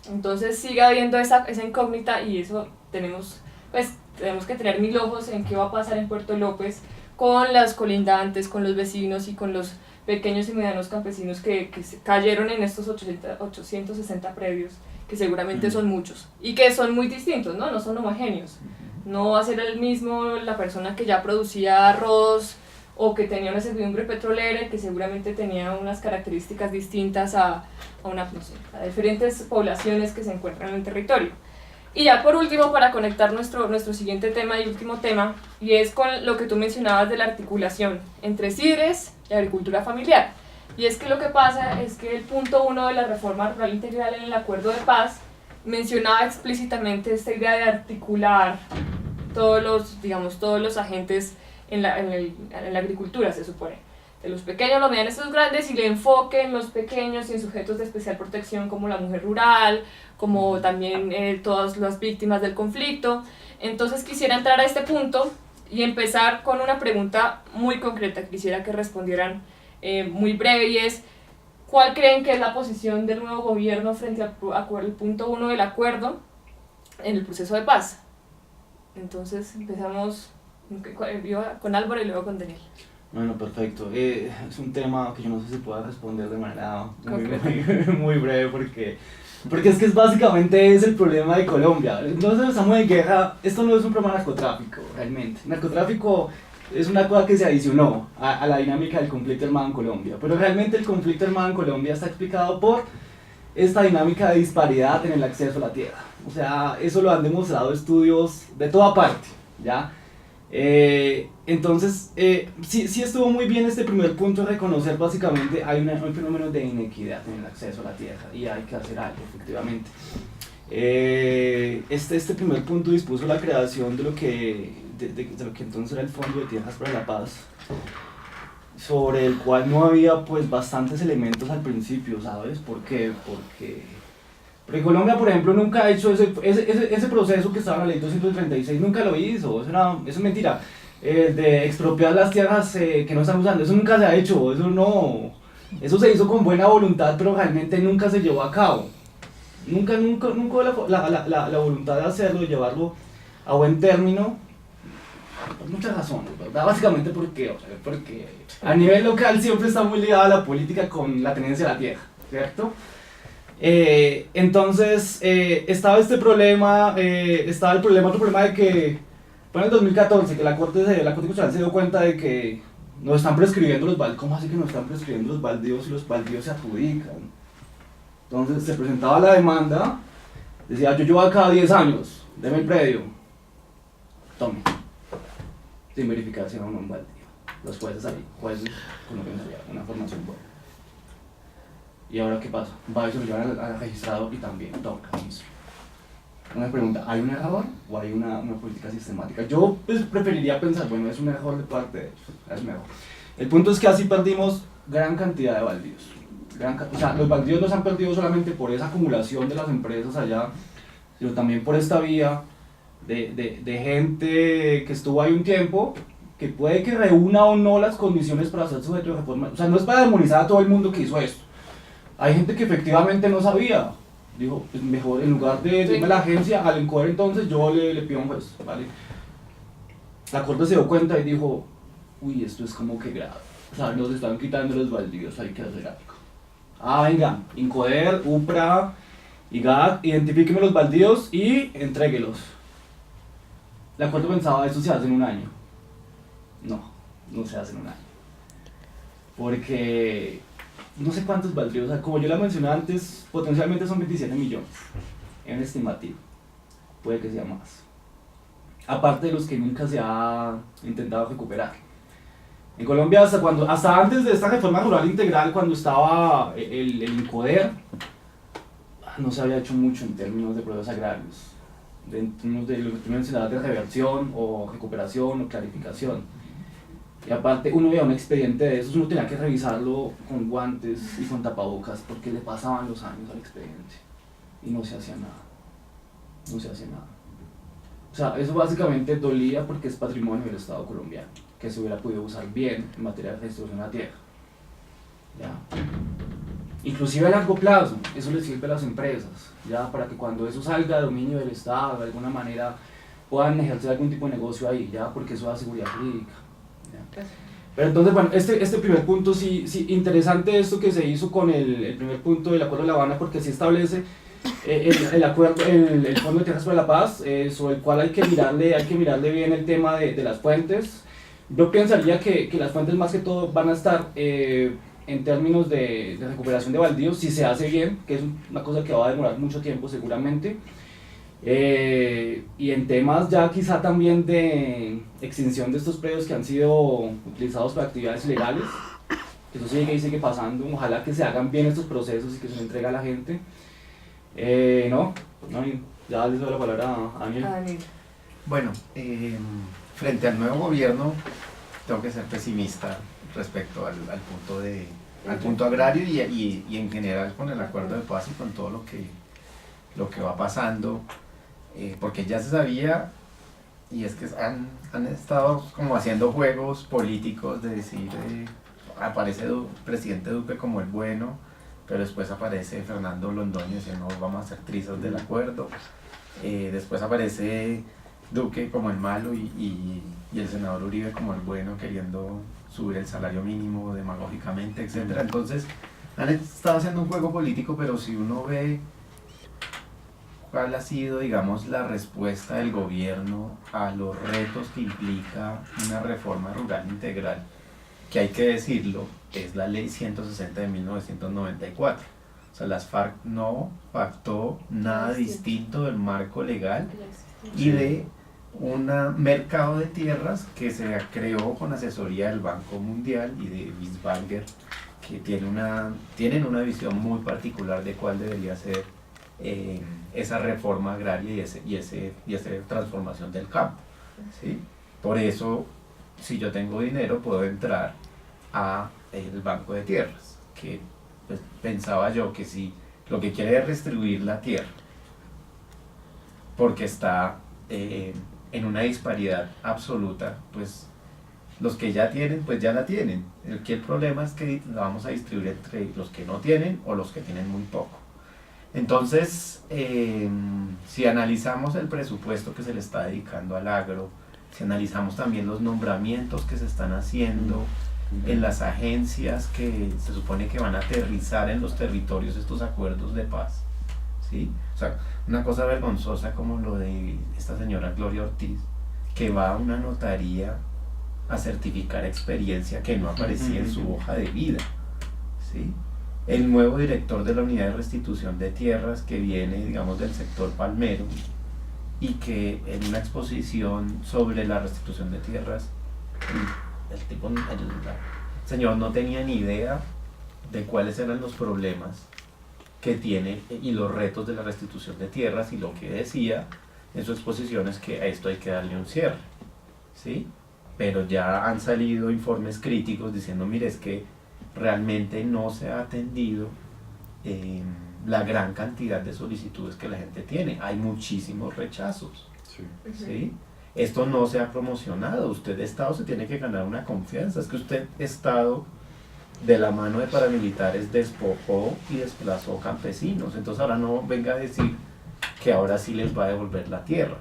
Entonces sigue habiendo esa incógnita, y eso tenemos que tener mil ojos en qué va a pasar en Puerto López con las colindantes, con los vecinos y con los pequeños y medianos campesinos que cayeron en estos 860 predios, que seguramente son muchos y que son muy distintos, ¿no? No son homogéneos. No va a ser el mismo la persona que ya producía arroz o que tenía una servidumbre petrolera y que seguramente tenía unas características distintas a diferentes poblaciones que se encuentran en el territorio. Y ya por último, para conectar nuestro siguiente tema y último tema, y es con lo que tú mencionabas de la articulación entre CIDRES y agricultura familiar. Y es que lo que pasa es que el punto 1 de la reforma rural integral en el acuerdo de paz mencionaba explícitamente esta idea de articular digamos, todos los agentes en la agricultura, se supone. De los pequeños, los medianos y los grandes, y le enfoque en los pequeños y en sujetos de especial protección como la mujer rural, como también todas las víctimas del conflicto. Entonces quisiera entrar a este punto y empezar con una pregunta muy concreta. Quisiera que respondieran muy breve, y es: ¿cuál creen que es la posición del nuevo gobierno frente al punto 1 del acuerdo en el proceso de paz? Entonces empezamos con Álvaro y luego con Daniel. Bueno, perfecto. Es un tema que yo no sé si pueda responder de manera muy breve porque es que básicamente es el problema de Colombia. Entonces estamos en guerra. Esto no es un problema de narcotráfico, realmente. Narcotráfico es una cosa que se adicionó a la dinámica del conflicto armado en Colombia. Pero realmente el conflicto armado en Colombia está explicado por esta dinámica de disparidad en el acceso a la tierra. O sea, eso lo han demostrado estudios de toda parte, ¿ya? Entonces, sí estuvo muy bien este primer punto de reconocer básicamente hay un fenómeno de inequidad en el acceso a la tierra y hay que hacer algo, efectivamente. Este primer punto dispuso la creación de lo que entonces era el Fondo de Tierras para la Paz, sobre el cual no había pues bastantes elementos al principio, ¿sabes? ¿Por qué? Porque Colombia, por ejemplo, nunca ha hecho ese proceso que estaba en la ley 236, nunca lo hizo, eso es mentira. De expropiar las tierras que no están usando, eso nunca se ha hecho, eso se hizo con buena voluntad, pero realmente nunca se llevó a cabo. Nunca hubo la voluntad de hacerlo, de llevarlo a buen término, por muchas razones, ¿verdad? Básicamente porque a nivel local siempre está muy ligada la política con la tenencia de la tierra, ¿cierto? Entonces estaba este problema, otro problema de que fue en el 2014 que la Corte Constitucional se dio cuenta de que nos están prescribiendo los baldíos. ¿Cómo así que nos están prescribiendo los baldíos y los baldíos se adjudican? Entonces se presentaba la demanda, decía: yo llevo acá 10 años, deme el predio, tome, sin verificar si era un baldío. Los jueces con lo que una formación buena. ¿Y ahora qué pasa? Va y se lo llevan al registrado y también toca registro. Una pregunta: ¿hay un error o hay una política sistemática? Yo pues, preferiría pensar, bueno, es un error de parte de ellos, es mejor. El punto es que así perdimos gran cantidad de baldíos. O sea, los baldíos no se han perdido solamente por esa acumulación de las empresas allá, sino también por esta vía de gente que estuvo ahí un tiempo, que puede que reúna o no las condiciones para ser sujeto de reforma. O sea, no es para demonizar a todo el mundo que hizo esto. Hay gente que efectivamente no sabía. Dijo, pues mejor en lugar de irme a la agencia, al ENCODER, entonces yo le pido a un juez, ¿vale? La Corte se dio cuenta y dijo: uy, esto es como que grave. O sea, nos están quitando los baldíos, hay que hacer algo. Venga, ENCODER, UPRA, IGAC, identifíqueme los baldíos y entréguelos. La Corte pensaba: esto se hace en un año. No se hace en un año. Porque no sé cuántos baldíos, o sea, como yo la mencioné antes, potencialmente son 27 millones, en estimativo, puede que sea más. Aparte de los que nunca se ha intentado recuperar. En Colombia, hasta antes de esta reforma rural integral, cuando estaba el ENCODER, no se había hecho mucho en términos de procesos agrarios, en términos de lo que tú mencionabas de reversión o recuperación o clarificación. Y aparte uno veía un expediente de esos, uno tenía que revisarlo con guantes y con tapabocas porque le pasaban los años al expediente y no se hacía nada. O sea, eso básicamente dolía porque es patrimonio del Estado colombiano, que se hubiera podido usar bien en materia de restitución a la tierra. ¿Ya? Inclusive a largo plazo, eso les sirve a las empresas, ¿ya? Para que cuando eso salga de dominio del Estado, de alguna manera puedan ejercer algún tipo de negocio ahí, ¿ya? Porque eso da seguridad jurídica. Pero entonces, bueno, este primer punto, sí, interesante esto que se hizo con el primer punto del Acuerdo de La Habana, porque sí establece el Fondo de Tierras para la Paz, sobre el cual hay que mirarle bien el tema de las fuentes. Yo pensaría que las fuentes más que todo van a estar en términos de recuperación de baldíos, si se hace bien, que es una cosa que va a demorar mucho tiempo seguramente. Y en temas ya quizá también de extinción de estos predios que han sido utilizados para actividades ilegales, que eso sigue pasando. Ojalá que se hagan bien estos procesos y que se les entregue a la gente. Ya les doy la palabra a Daniel. Bueno, frente al nuevo gobierno, tengo que ser pesimista respecto al punto agrario y en general con el acuerdo de paz y con todo lo que va pasando, porque ya se sabía, y es que han estado como haciendo juegos políticos de decir, aparece el presidente Duque como el bueno, pero después aparece Fernando Londoño diciendo vamos a ser trizas del acuerdo, después aparece Duque como el malo y el senador Uribe como el bueno, queriendo subir el salario mínimo demagógicamente, etc. Entonces han estado haciendo un juego político, pero si uno ve cuál ha sido, digamos, la respuesta del gobierno a los retos que implica una reforma rural integral, que hay que decirlo, es la ley 160 de 1994. O sea, las FARC no pactó nada distinto del marco legal y de un mercado de tierras que se creó con asesoría del Banco Mundial y de Bisbanger, que tienen una visión muy particular de cuál debería ser esa reforma agraria y esa transformación del campo, ¿sí? Por eso, si yo tengo dinero, puedo entrar a el Banco de Tierras, que pues, pensaba yo que si lo que quiere es redistribuir la tierra, porque está en una disparidad absoluta, pues los que ya tienen, pues ya la tienen. El problema es que la vamos a distribuir entre los que no tienen o los que tienen muy poco. Entonces, si analizamos el presupuesto que se le está dedicando al agro, si analizamos también los nombramientos que se están haciendo en las agencias que se supone que van a aterrizar en los territorios estos acuerdos de paz, ¿sí? O sea, una cosa vergonzosa como lo de esta señora Gloria Ortiz, que va a una notaría a certificar experiencia que no aparecía en su hoja de vida, ¿sí? El nuevo director de la unidad de restitución de tierras que viene, digamos, del sector palmero y que en una exposición sobre la restitución de tierras, el señor no tenía ni idea de cuáles eran los problemas que tiene y los retos de la restitución de tierras, y lo que decía en su exposición es que a esto hay que darle un cierre, ¿sí? Pero ya han salido informes críticos diciendo, mire, es que realmente no se ha atendido la gran cantidad de solicitudes que la gente tiene. Hay muchísimos rechazos, ¿sí? Esto no se ha promocionado. Usted, Estado, se tiene que ganar una confianza. Es que usted, Estado, de la mano de paramilitares, despojó y desplazó campesinos. Entonces ahora no venga a decir que ahora sí les va a devolver la tierra,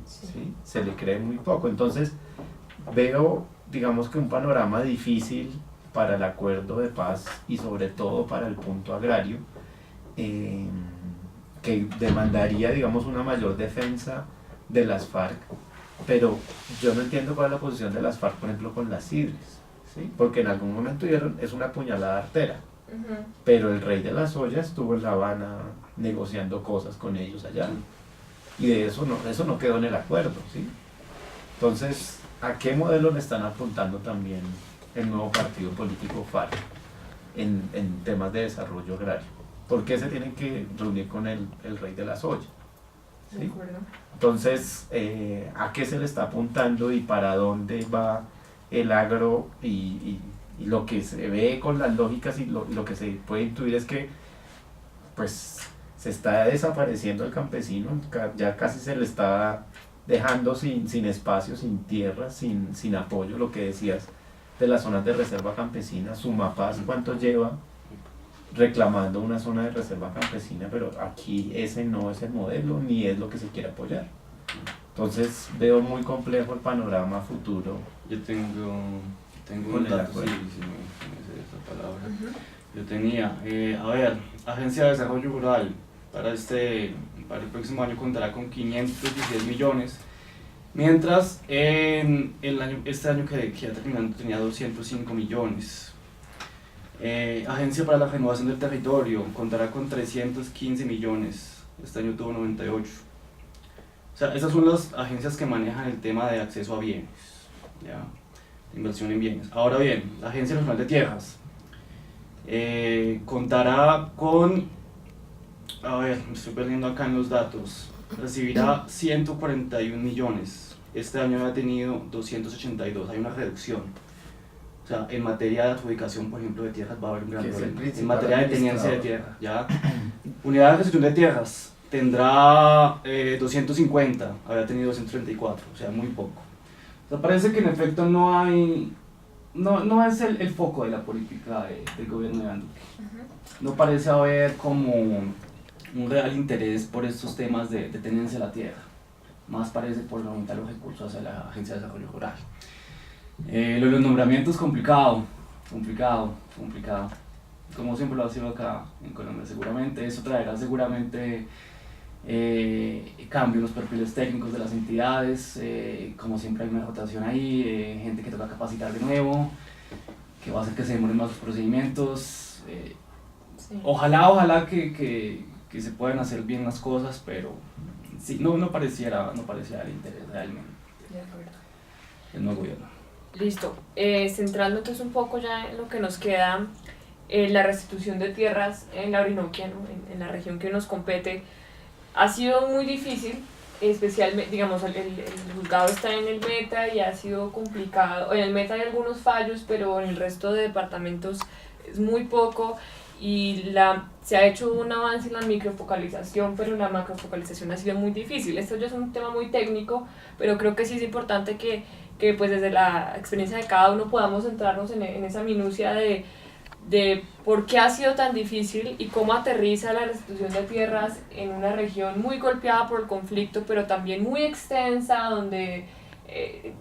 ¿sí? Se le cree muy poco. Entonces veo, digamos, que un panorama difícil para el acuerdo de paz y sobre todo para el punto agrario, que demandaría, digamos, una mayor defensa de las FARC, pero yo no entiendo cuál es la posición de las FARC, por ejemplo, con las CIDRES, ¿sí? Porque en algún momento dieron, es una puñalada artera, pero el rey de las ollas estuvo en La Habana negociando cosas con ellos allá, y de eso no quedó en el acuerdo, ¿sí? Entonces, ¿a qué modelo le están apuntando también el nuevo partido político FARC en temas de desarrollo agrario? ¿Por qué se tienen que reunir con el rey de las ollas? ¿Sí? De acuerdo. Entonces, ¿a qué se le está apuntando y para dónde va el agro? Y lo que se ve con las lógicas y lo que se puede intuir es que pues se está desapareciendo el campesino, ya casi se le está dejando sin espacio, sin tierra, sin apoyo. Lo que decías de las zonas de reserva campesina, Sumapaz, ¿cuánto lleva reclamando una zona de reserva campesina? Pero aquí ese no es el modelo ni es lo que se quiere apoyar. Entonces veo muy complejo el panorama futuro. Yo tengo Con un el dato, acuerdo. sí, me sé esa palabra. Yo tenía, a ver, Agencia de Desarrollo Rural para el próximo año contará con 510 millones, mientras este año que ya terminando tenía 205 millones. Agencia para la Renovación del Territorio contará con 315 millones, este año tuvo 98. O sea, esas son las agencias que manejan el tema de acceso a bienes, ¿ya? De inversión en bienes. Ahora bien, la Agencia Nacional de Tierras contará con, a ver, me estoy perdiendo acá en los datos, recibirá 141 millones. Este año ha tenido 282, hay una reducción. O sea, en materia de adjudicación, por ejemplo, de tierras va a haber un gran problema. En materia de tenencia de tierra, ya. Unidad de gestión de tierras tendrá 250, había tenido 234, o sea, muy poco. O sea, parece que en efecto no es el foco de la política del gobierno de Iván Duque. No parece haber como un real interés por estos temas de tenencia de la tierra. Más parece por aumentar los recursos hacia la Agencia de Desarrollo Rural. Lo de los nombramientos complicado. Como siempre lo ha sido acá en Colombia seguramente. Eso traerá seguramente cambio en los perfiles técnicos de las entidades. Como siempre hay una rotación ahí, gente que toca capacitar de nuevo, que va a hacer que se demoren más los procedimientos. Sí. Ojalá que se puedan hacer bien las cosas, pero sí, no pareciera el interés realmente el nuevo gobierno. Listo, centrando entonces un poco ya en lo que nos queda, la restitución de tierras en la Orinoquia, ¿no? en la región que nos compete, ha sido muy difícil, especialmente, digamos, el juzgado está en el Meta y ha sido complicado. En el Meta hay algunos fallos, pero en el resto de departamentos es muy poco, y se ha hecho un avance en la microfocalización, pero la macrofocalización ha sido muy difícil. Esto ya es un tema muy técnico, pero creo que sí es importante que pues desde la experiencia de cada uno podamos centrarnos en esa minucia de por qué ha sido tan difícil y cómo aterriza la restitución de tierras en una región muy golpeada por el conflicto, pero también muy extensa, donde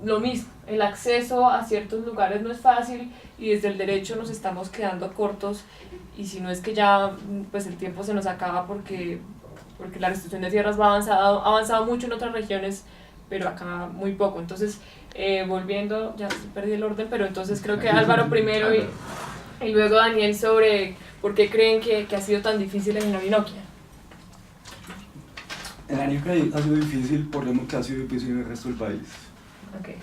lo mismo, el acceso a ciertos lugares no es fácil y desde el derecho nos estamos quedando cortos, y si no es que ya pues el tiempo se nos acaba porque la restitución de tierras ha avanzado mucho en otras regiones, pero acá muy poco. Entonces, volviendo, ya perdí el orden, pero entonces creo que Álvaro primero y luego Daniel sobre por qué creen que ha sido tan difícil en la Orinoquia. En la Orinoquia ha sido difícil por lo que ha sido difícil en el resto del país. Okay.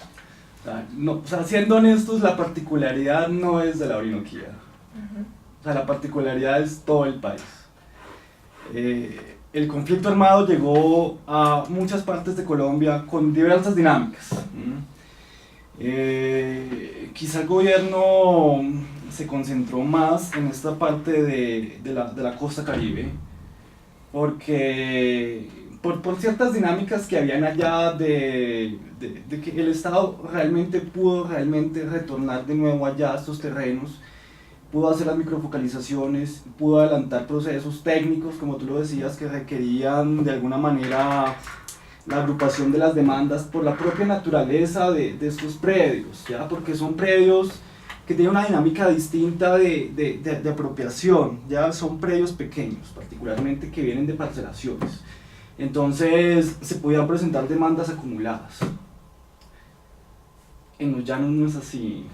O sea, siendo honestos, la particularidad no es de la Orinoquia. O sea, la particularidad es todo el país. El conflicto armado llegó a muchas partes de Colombia con diversas dinámicas. Quizá el gobierno se concentró más en esta parte de la costa Caribe, porque por ciertas dinámicas que habían allá de que el Estado pudo retornar de nuevo allá a estos terrenos, pudo hacer las microfocalizaciones, pudo adelantar procesos técnicos, como tú lo decías, que requerían de alguna manera la agrupación de las demandas por la propia naturaleza de estos predios, ¿ya? Porque son predios que tienen una dinámica distinta de apropiación, ¿ya? Son predios pequeños, particularmente que vienen de parcelaciones. Entonces se podían presentar demandas acumuladas. En los llanos no es así,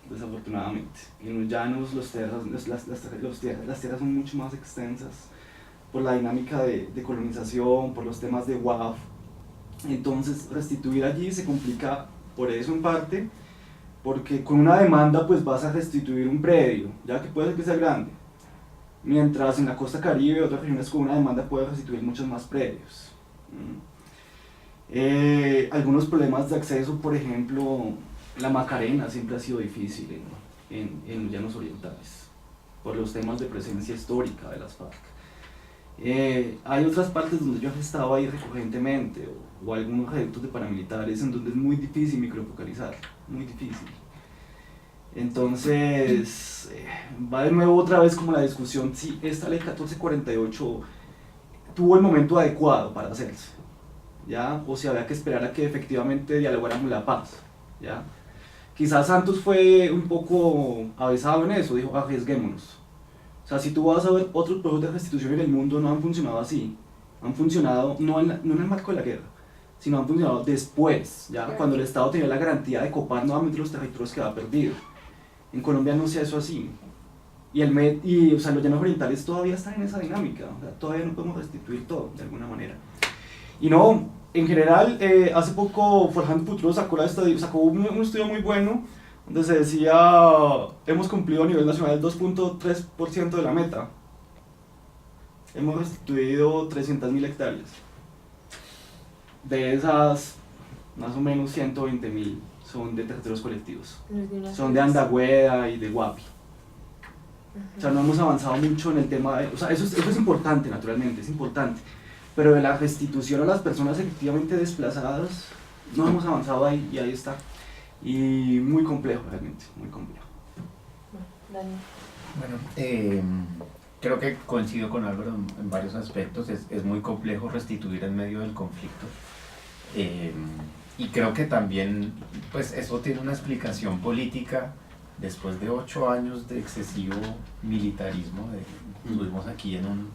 desafortunadamente. En los llanos las tierras son mucho más extensas por la dinámica de colonización, por los temas de WAF. Entonces restituir allí se complica por eso en parte, porque con una demanda pues vas a restituir un predio, ya que puede ser que sea grande, mientras en la costa Caribe otras regiones con una demanda pueden restituir muchos más predios. Algunos problemas de acceso, por ejemplo, la Macarena siempre ha sido difícil en los llanos orientales, por los temas de presencia histórica de las FARC. Hay otras partes donde yo he estado ahí recurrentemente, o algunos reductos de paramilitares en donde es muy difícil microfocalizar, muy difícil. Entonces, va de nuevo otra vez como la discusión si esta ley 1448 tuvo el momento adecuado para hacerse, ¿ya? O si había que esperar a que efectivamente dialogáramos la paz, ¿ya? Quizás Santos fue un poco avesado en eso, dijo arriesguémonos. O sea, si tú vas a ver otros procesos de restitución en el mundo, no han funcionado así. Han funcionado no en el marco de la guerra, sino han funcionado después, ¿ya? Cuando el Estado tenía la garantía de copar nuevamente los territorios que había perdido. En Colombia no se ha hecho así. O sea, los llanos orientales todavía están en esa dinámica. O sea, todavía no podemos restituir todo, de alguna manera. Y no, en general, hace poco Forjando Futuro sacó un estudio muy bueno, donde se decía, hemos cumplido a nivel nacional el 2.3% de la meta. Hemos restituido 300.000 hectáreas. De esas, más o menos 120.000 son de territorios colectivos. Son de Andagüeda y de Guapi. O sea, no hemos avanzado mucho en el tema de... O sea, eso es importante, naturalmente, es importante. Pero de la restitución a las personas efectivamente desplazadas, no hemos avanzado ahí y ahí está. Y muy complejo, realmente, muy complejo. Dani. Bueno, creo que coincido con Álvaro en varios aspectos. Es muy complejo restituir en medio del conflicto. Y creo que también, pues eso tiene una explicación política. Después de 8 años de excesivo militarismo, estuvimos aquí en un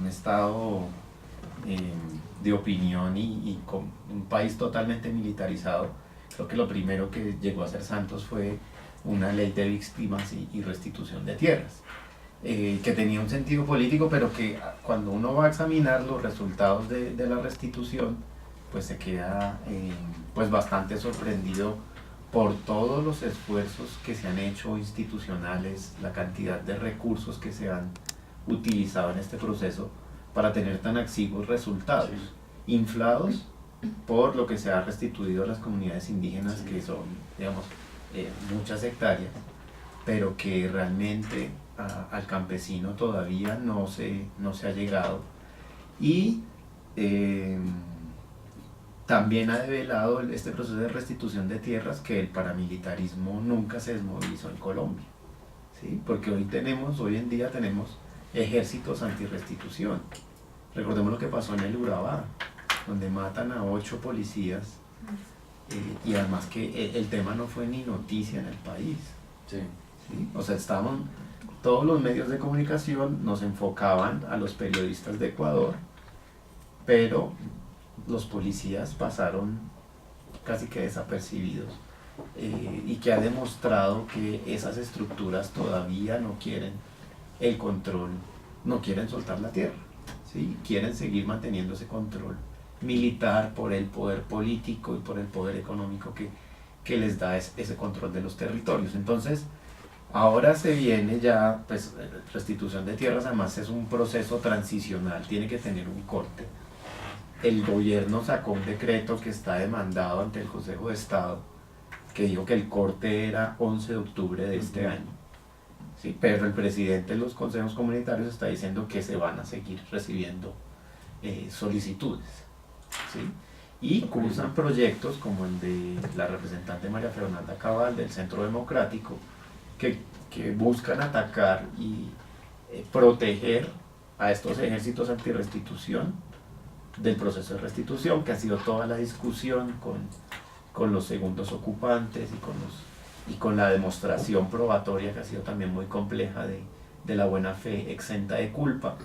estado de opinión y con un país totalmente militarizado. Creo que lo primero que llegó a hacer Santos fue una ley de víctimas y restitución de tierras, que tenía un sentido político, pero que cuando uno va a examinar los resultados de la restitución, pues se queda pues bastante sorprendido por todos los esfuerzos que se han hecho institucionales, la cantidad de recursos que se han utilizado en este proceso para tener tan exiguos resultados, sí, inflados por lo que se ha restituido a las comunidades indígenas, sí, que son, digamos, muchas hectáreas, pero que realmente al campesino todavía no se ha llegado. Y también ha develado este proceso de restitución de tierras que el paramilitarismo nunca se desmovilizó en Colombia, ¿sí? Porque hoy en día tenemos ejércitos antirrestitución. Recordemos lo que pasó en el Urabá, donde matan a 8 policías, y además que el tema no fue ni noticia en el país. Sí. ¿Sí? O sea, todos los medios de comunicación nos enfocaban a los periodistas de Ecuador, pero los policías pasaron casi que desapercibidos, y que ha demostrado que esas estructuras todavía no quieren el control, no quieren soltar la tierra, ¿sí? Quieren seguir manteniendo ese control militar por el poder político y por el poder económico que les da ese control de los territorios. Entonces, ahora se viene ya, pues, restitución de tierras. Además es un proceso transicional, tiene que tener un corte. El gobierno sacó un decreto que está demandado ante el Consejo de Estado, que dijo que el corte era 11 de octubre de este año. Sí, pero el presidente de los consejos comunitarios está diciendo que se van a seguir recibiendo solicitudes, ¿sí? Y cursan proyectos como el de la representante María Fernanda Cabal del Centro Democrático, que buscan atacar y proteger a estos ejércitos antirrestitución del proceso de restitución, que ha sido toda la discusión con los segundos ocupantes y con la demostración probatoria, que ha sido también muy compleja, de la buena fe exenta de culpa,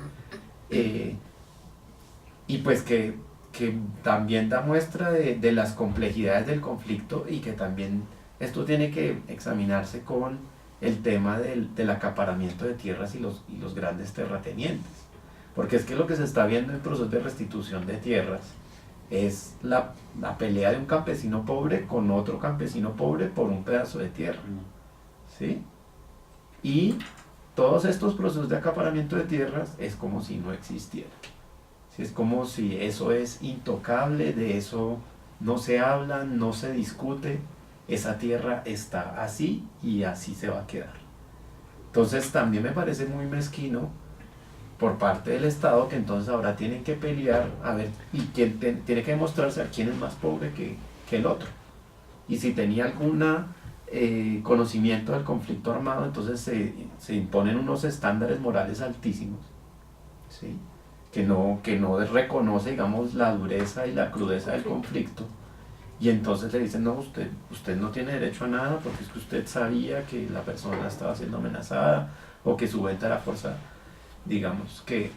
y pues que también da muestra de las complejidades del conflicto, y que también esto tiene que examinarse con el tema del acaparamiento de tierras y los grandes terratenientes, porque es que lo que se está viendo en el proceso de restitución de tierras es la pelea de un campesino pobre con otro campesino pobre por un pedazo de tierra, ¿sí? Y todos estos procesos de acaparamiento de tierras es como si no existieran, ¿sí? Es como si eso es intocable, de eso no se habla, no se discute, esa tierra está así y así se va a quedar. Entonces también me parece muy mezquino por parte del Estado, que entonces ahora tienen que pelear a ver, y quién tiene que demostrarse a quién es más pobre que el otro, y si tenía algún conocimiento del conflicto armado, entonces se imponen unos estándares morales altísimos, ¿sí? que no reconoce, digamos, la dureza y la crudeza del conflicto, y entonces le dicen, no, usted no tiene derecho a nada porque es que usted sabía que la persona estaba siendo amenazada o que su venta era forzada. Digamos que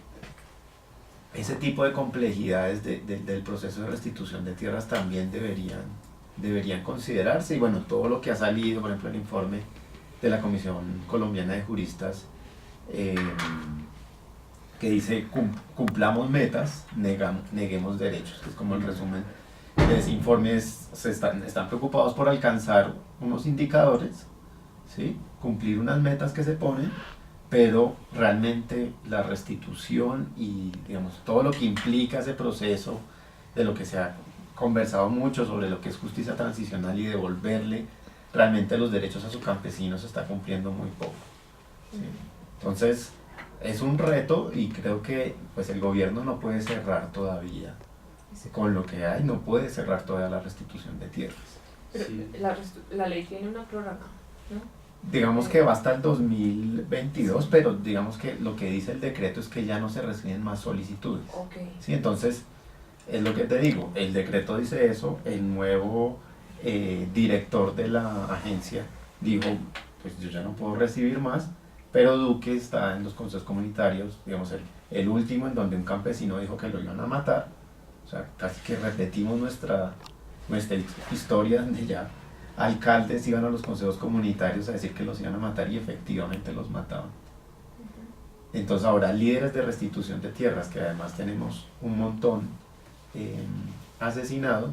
ese tipo de complejidades del proceso de restitución de tierras también deberían considerarse, y bueno, todo lo que ha salido, por ejemplo el informe de la Comisión Colombiana de Juristas, que dice cumplamos metas, neguemos derechos, que es como el resumen de ese informe. Están preocupados por alcanzar unos indicadores, ¿sí? Cumplir unas metas que se ponen, pero realmente la restitución y, digamos, todo lo que implica ese proceso de lo que se ha conversado mucho sobre lo que es justicia transicional y devolverle realmente los derechos a sus campesinos se está cumpliendo muy poco. ¿Sí? Entonces, es un reto y creo que pues, el gobierno no puede cerrar todavía. Con lo que hay, no puede cerrar todavía la restitución de tierras. Pero Sí. la ley tiene una prórroga, ¿no? Digamos que va hasta el 2022, pero digamos que lo que dice el decreto es que ya no se reciben más solicitudes. Ok. ¿Sí? Entonces, es lo que te digo, el decreto dice eso, el nuevo director de la agencia dijo, pues yo ya no puedo recibir más, pero Duque está en los consejos comunitarios, digamos el último en donde un campesino dijo que lo iban a matar, o sea, casi que repetimos nuestra historia donde ya alcaldes iban a los consejos comunitarios a decir que los iban a matar y efectivamente los mataban. Entonces ahora líderes de restitución de tierras, que además tenemos un montón asesinados,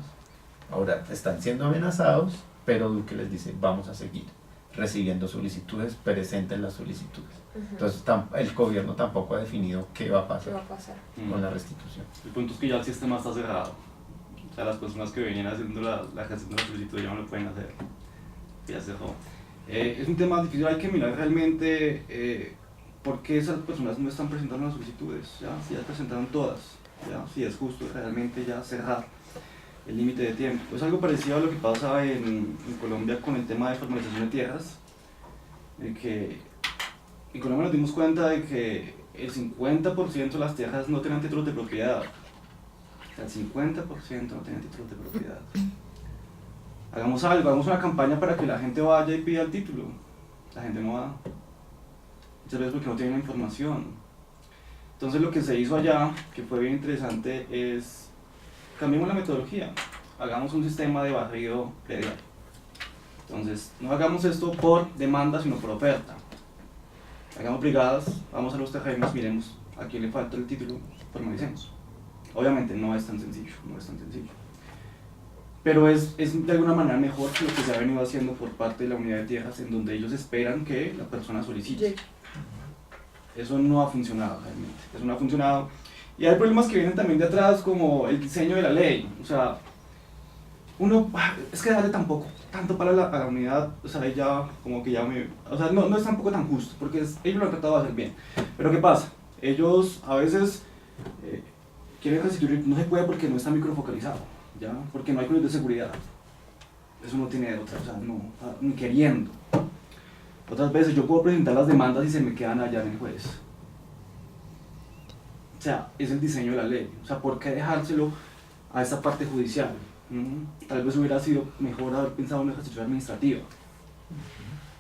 ahora están siendo amenazados, pero Duque les dice vamos a seguir recibiendo solicitudes, presenten las solicitudes. Entonces el gobierno tampoco ha definido qué va a pasar, con la restitución. El punto es que ya el sistema está cerrado. O sea, las personas que venían haciendo la gestión de la solicitud ya no lo pueden hacer. Ya cerró. Es un tema difícil, hay que mirar realmente por qué esas personas no están presentando las solicitudes. ¿Ya? Si ya presentaron todas, ¿ya? Si es justo realmente ya cerrar el límite de tiempo. Es algo parecido a lo que pasa en Colombia con el tema de formalización de tierras, de que en Colombia nos dimos cuenta de que el 50% de las tierras no tenían títulos de propiedad. O sea, el 50% no tenían títulos de propiedad. Hagamos algo, hagamos una campaña para que la gente vaya y pida el título. La gente no va. Muchas veces porque no tienen la información. Entonces lo que se hizo allá, que fue bien interesante, es cambiemos la metodología, hagamos un sistema de barrido predial. Entonces, no hagamos esto por demanda, sino por oferta. Hagamos brigadas, vamos a los terrenos, miremos a quién le falta el título, formalicemos. Obviamente no es tan sencillo, no es tan sencillo. Pero es de alguna manera mejor que lo que se ha venido haciendo por parte de la unidad de tierras, en donde ellos esperan que la persona solicite. Eso no ha funcionado realmente, eso no ha funcionado. Y hay problemas que vienen también de atrás, como el diseño de la ley. O sea, uno, es que darle tampoco, tanto para a la unidad, o sea, ya como que ya o sea, no es tampoco tan justo, porque ellos lo han tratado de hacer bien. Pero ¿qué pasa? Ellos a veces quieren restituir, no se puede porque no está microfocalizado, ¿ya? Porque no hay control de seguridad. Eso no tiene otra, o sea, no, ni queriendo. Otras veces yo puedo presentar las demandas y se me quedan allá en el juez. O sea, es el diseño de la ley. O sea, ¿por qué dejárselo a esta parte judicial? Tal vez hubiera sido mejor haber pensado en una restitución administrativa.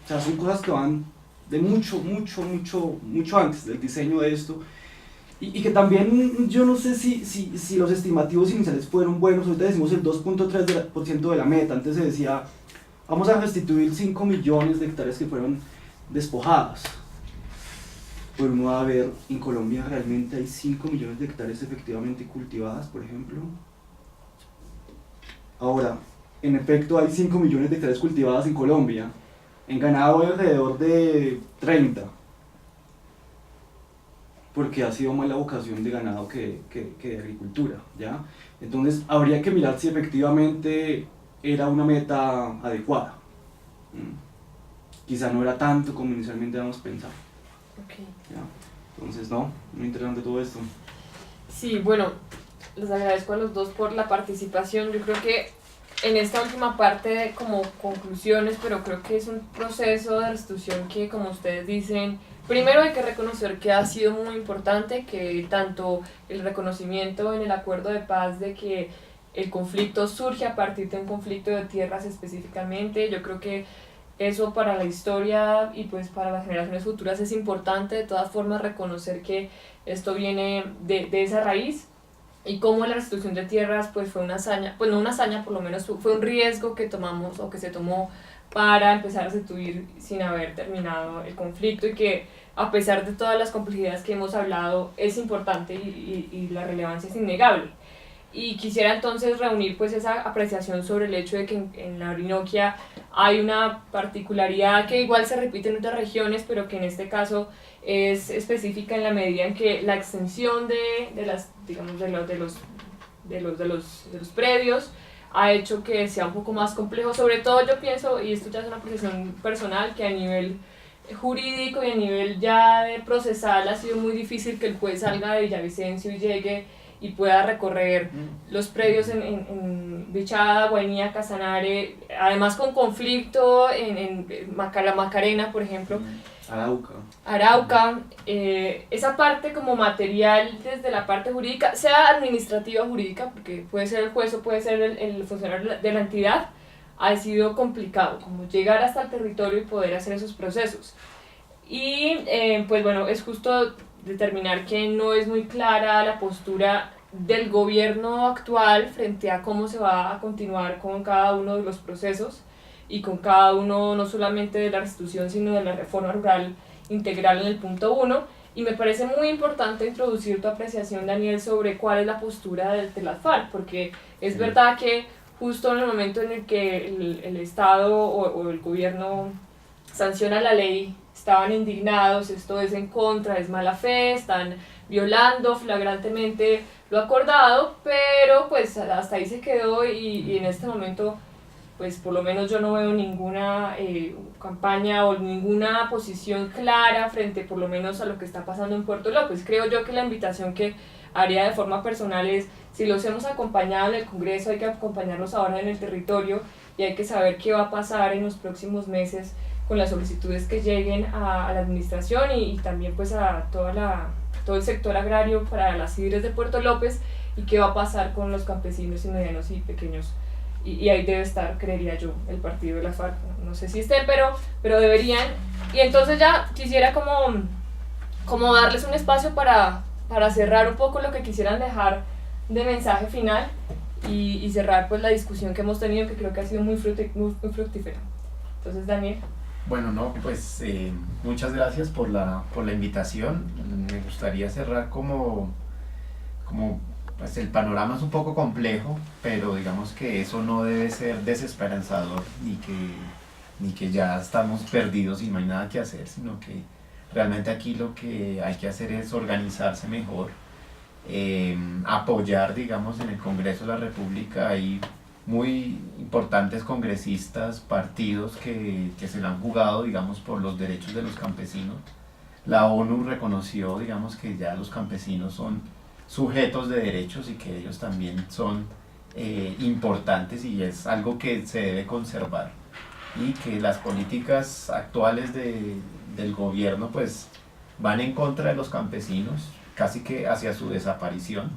O sea, son cosas que van de mucho antes del diseño de esto. Y que también yo no sé si los estimativos iniciales fueron buenos. Ahorita decimos el 2.3% de la meta. Antes se decía, vamos a restituir 5 millones de hectáreas que fueron despojadas. Pero uno va a ver, en Colombia realmente hay 5 millones de hectáreas efectivamente cultivadas, por ejemplo. Ahora, en efecto hay 5 millones de hectáreas cultivadas en Colombia. En ganado hay alrededor de 30. Porque ha sido más la vocación de ganado que de agricultura, ¿ya? Entonces, habría que mirar si efectivamente era una meta adecuada. Quizá no era tanto como inicialmente habíamos pensado. Okay. ¿Ya? Entonces, no, muy interesante todo esto. Sí, bueno, les agradezco a los dos por la participación. Yo creo que en esta última parte como conclusiones, pero creo que es un proceso de restitución que, como ustedes dicen, primero hay que reconocer que ha sido muy importante, que tanto el reconocimiento en el acuerdo de paz de que el conflicto surge a partir de un conflicto de tierras específicamente, yo creo que eso para la historia y pues para las generaciones futuras es importante. De todas formas, reconocer que esto viene de esa raíz y cómo la restitución de tierras pues fue una hazaña, pues no una hazaña, por lo menos fue un riesgo que tomamos o que se tomó para empezar a restituir sin haber terminado el conflicto, y que a pesar de todas las complejidades que hemos hablado es importante y la relevancia es innegable. Y quisiera entonces reunir pues esa apreciación sobre el hecho de que en la Orinoquia hay una particularidad que igual se repite en otras regiones, pero que en este caso es específica en la medida en que la extensión de de los predios, ha hecho que sea un poco más complejo. Sobre todo yo pienso, y esto ya es una apreciación personal, que a nivel jurídico y a nivel ya de procesal ha sido muy difícil que el juez salga de Villavicencio y llegue y pueda recorrer los predios en Bichada, Guainía, Casanare, además con conflicto en la Macarena, por ejemplo. Arauca, esa parte como material desde la parte jurídica, sea administrativa jurídica, porque puede ser el juez o puede ser el funcionario de la entidad, ha sido complicado, como llegar hasta el territorio y poder hacer esos procesos. Y pues bueno, es justo determinar que no es muy clara la postura del gobierno actual frente a cómo se va a continuar con cada uno de los procesos y con cada uno no solamente de la restitución sino de la reforma rural integral en el punto 1, y me parece muy importante introducir tu apreciación, Daniel, sobre cuál es la postura de las FARC, porque es verdad que justo en el momento en el que el Estado o el gobierno sanciona la ley, estaban indignados, esto es en contra, es mala fe, están violando flagrantemente lo acordado, pero pues hasta ahí se quedó y en este momento pues por lo menos yo no veo ninguna campaña o ninguna posición clara frente por lo menos a lo que está pasando en Puerto López. Creo yo que la invitación que haría de forma personal es, si los hemos acompañado en el Congreso, hay que acompañarlos ahora en el territorio y hay que saber qué va a pasar en los próximos meses con las solicitudes que lleguen a la administración y también pues a todo el sector agrario para las sidres de Puerto López, y qué va a pasar con los campesinos y medianos y pequeños. Y ahí debe estar, creería yo, el partido de la FARC. No sé si esté, pero deberían. Y entonces ya quisiera como darles un espacio para cerrar un poco lo que quisieran dejar de mensaje final y cerrar pues la discusión que hemos tenido, que creo que ha sido muy fructífera. Entonces, Daniel. Bueno, no, pues muchas gracias por la invitación. Me gustaría cerrar como pues el panorama es un poco complejo, pero digamos que eso no debe ser desesperanzador ni que ya estamos perdidos y no hay nada que hacer, sino que realmente aquí lo que hay que hacer es organizarse mejor, apoyar, digamos, en el Congreso de la República. Hay muy importantes congresistas, partidos que se la han jugado, digamos, por los derechos de los campesinos. La ONU reconoció, digamos, que ya los campesinos son sujetos de derechos y que ellos también son importantes, y es algo que se debe conservar, y que las políticas actuales del gobierno pues van en contra de los campesinos, casi que hacia su desaparición,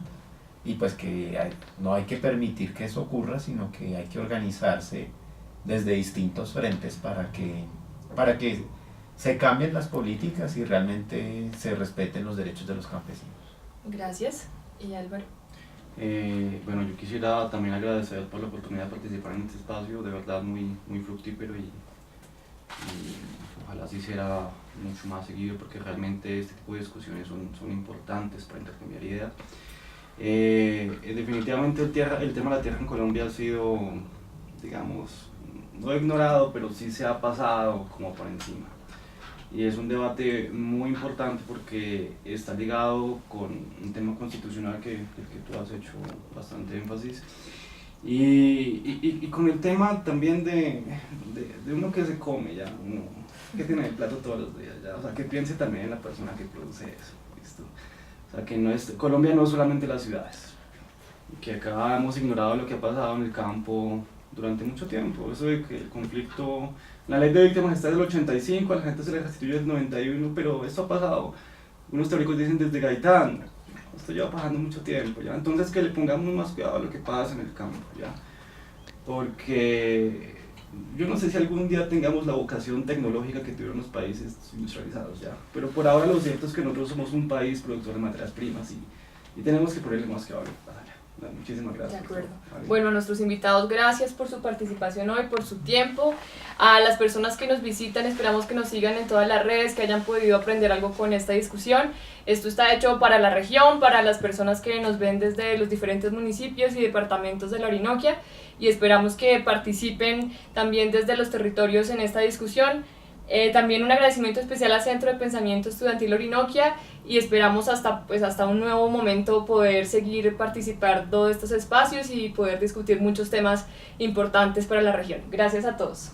y pues que no hay que permitir que eso ocurra, sino que hay que organizarse desde distintos frentes para que se cambien las políticas y realmente se respeten los derechos de los campesinos. Gracias. ¿Y Álvaro? Bueno, yo quisiera también agradecer por la oportunidad de participar en este espacio, de verdad muy fructífero, y ojalá así sea mucho más seguido, porque realmente este tipo de discusiones son importantes para intercambiar ideas. Definitivamente el tema de la tierra en Colombia ha sido, digamos, no ignorado, pero sí se ha pasado como por encima. Y es un debate muy importante porque está ligado con un tema constitucional que tú has hecho bastante énfasis, y con el tema también de uno que se come, ya, uno que tiene el plato todos los días, ya, o sea, que piense también en la persona que produce eso, ¿listo? O sea, que Colombia no es solamente las ciudades, que acá hemos ignorado lo que ha pasado en el campo durante mucho tiempo. Eso de que el conflicto, la ley de víctimas está del 85, a la gente se le restituye del 91, pero esto ha pasado, unos teóricos dicen desde Gaitán, esto lleva pasando mucho tiempo, ¿ya? Entonces que le pongamos más cuidado a lo que pasa en el campo, ¿ya? Porque yo no sé si algún día tengamos la vocación tecnológica que tuvieron los países industrializados, ¿ya? Pero por ahora lo cierto es que nosotros somos un país productor de materias primas y tenemos que ponerle más cuidado a lo que pasa allá. Muchísimas gracias. De acuerdo. Bueno, a nuestros invitados, gracias por su participación hoy, por su tiempo. A las personas que nos visitan, esperamos que nos sigan en todas las redes, que hayan podido aprender algo con esta discusión. Esto está hecho para la región, para las personas que nos ven desde los diferentes municipios y departamentos de la Orinoquia, y esperamos que participen también desde los territorios en esta discusión. También un agradecimiento especial al Centro de Pensamiento Estudiantil Orinoquia y esperamos hasta un nuevo momento poder seguir participando de estos espacios y poder discutir muchos temas importantes para la región. Gracias a todos.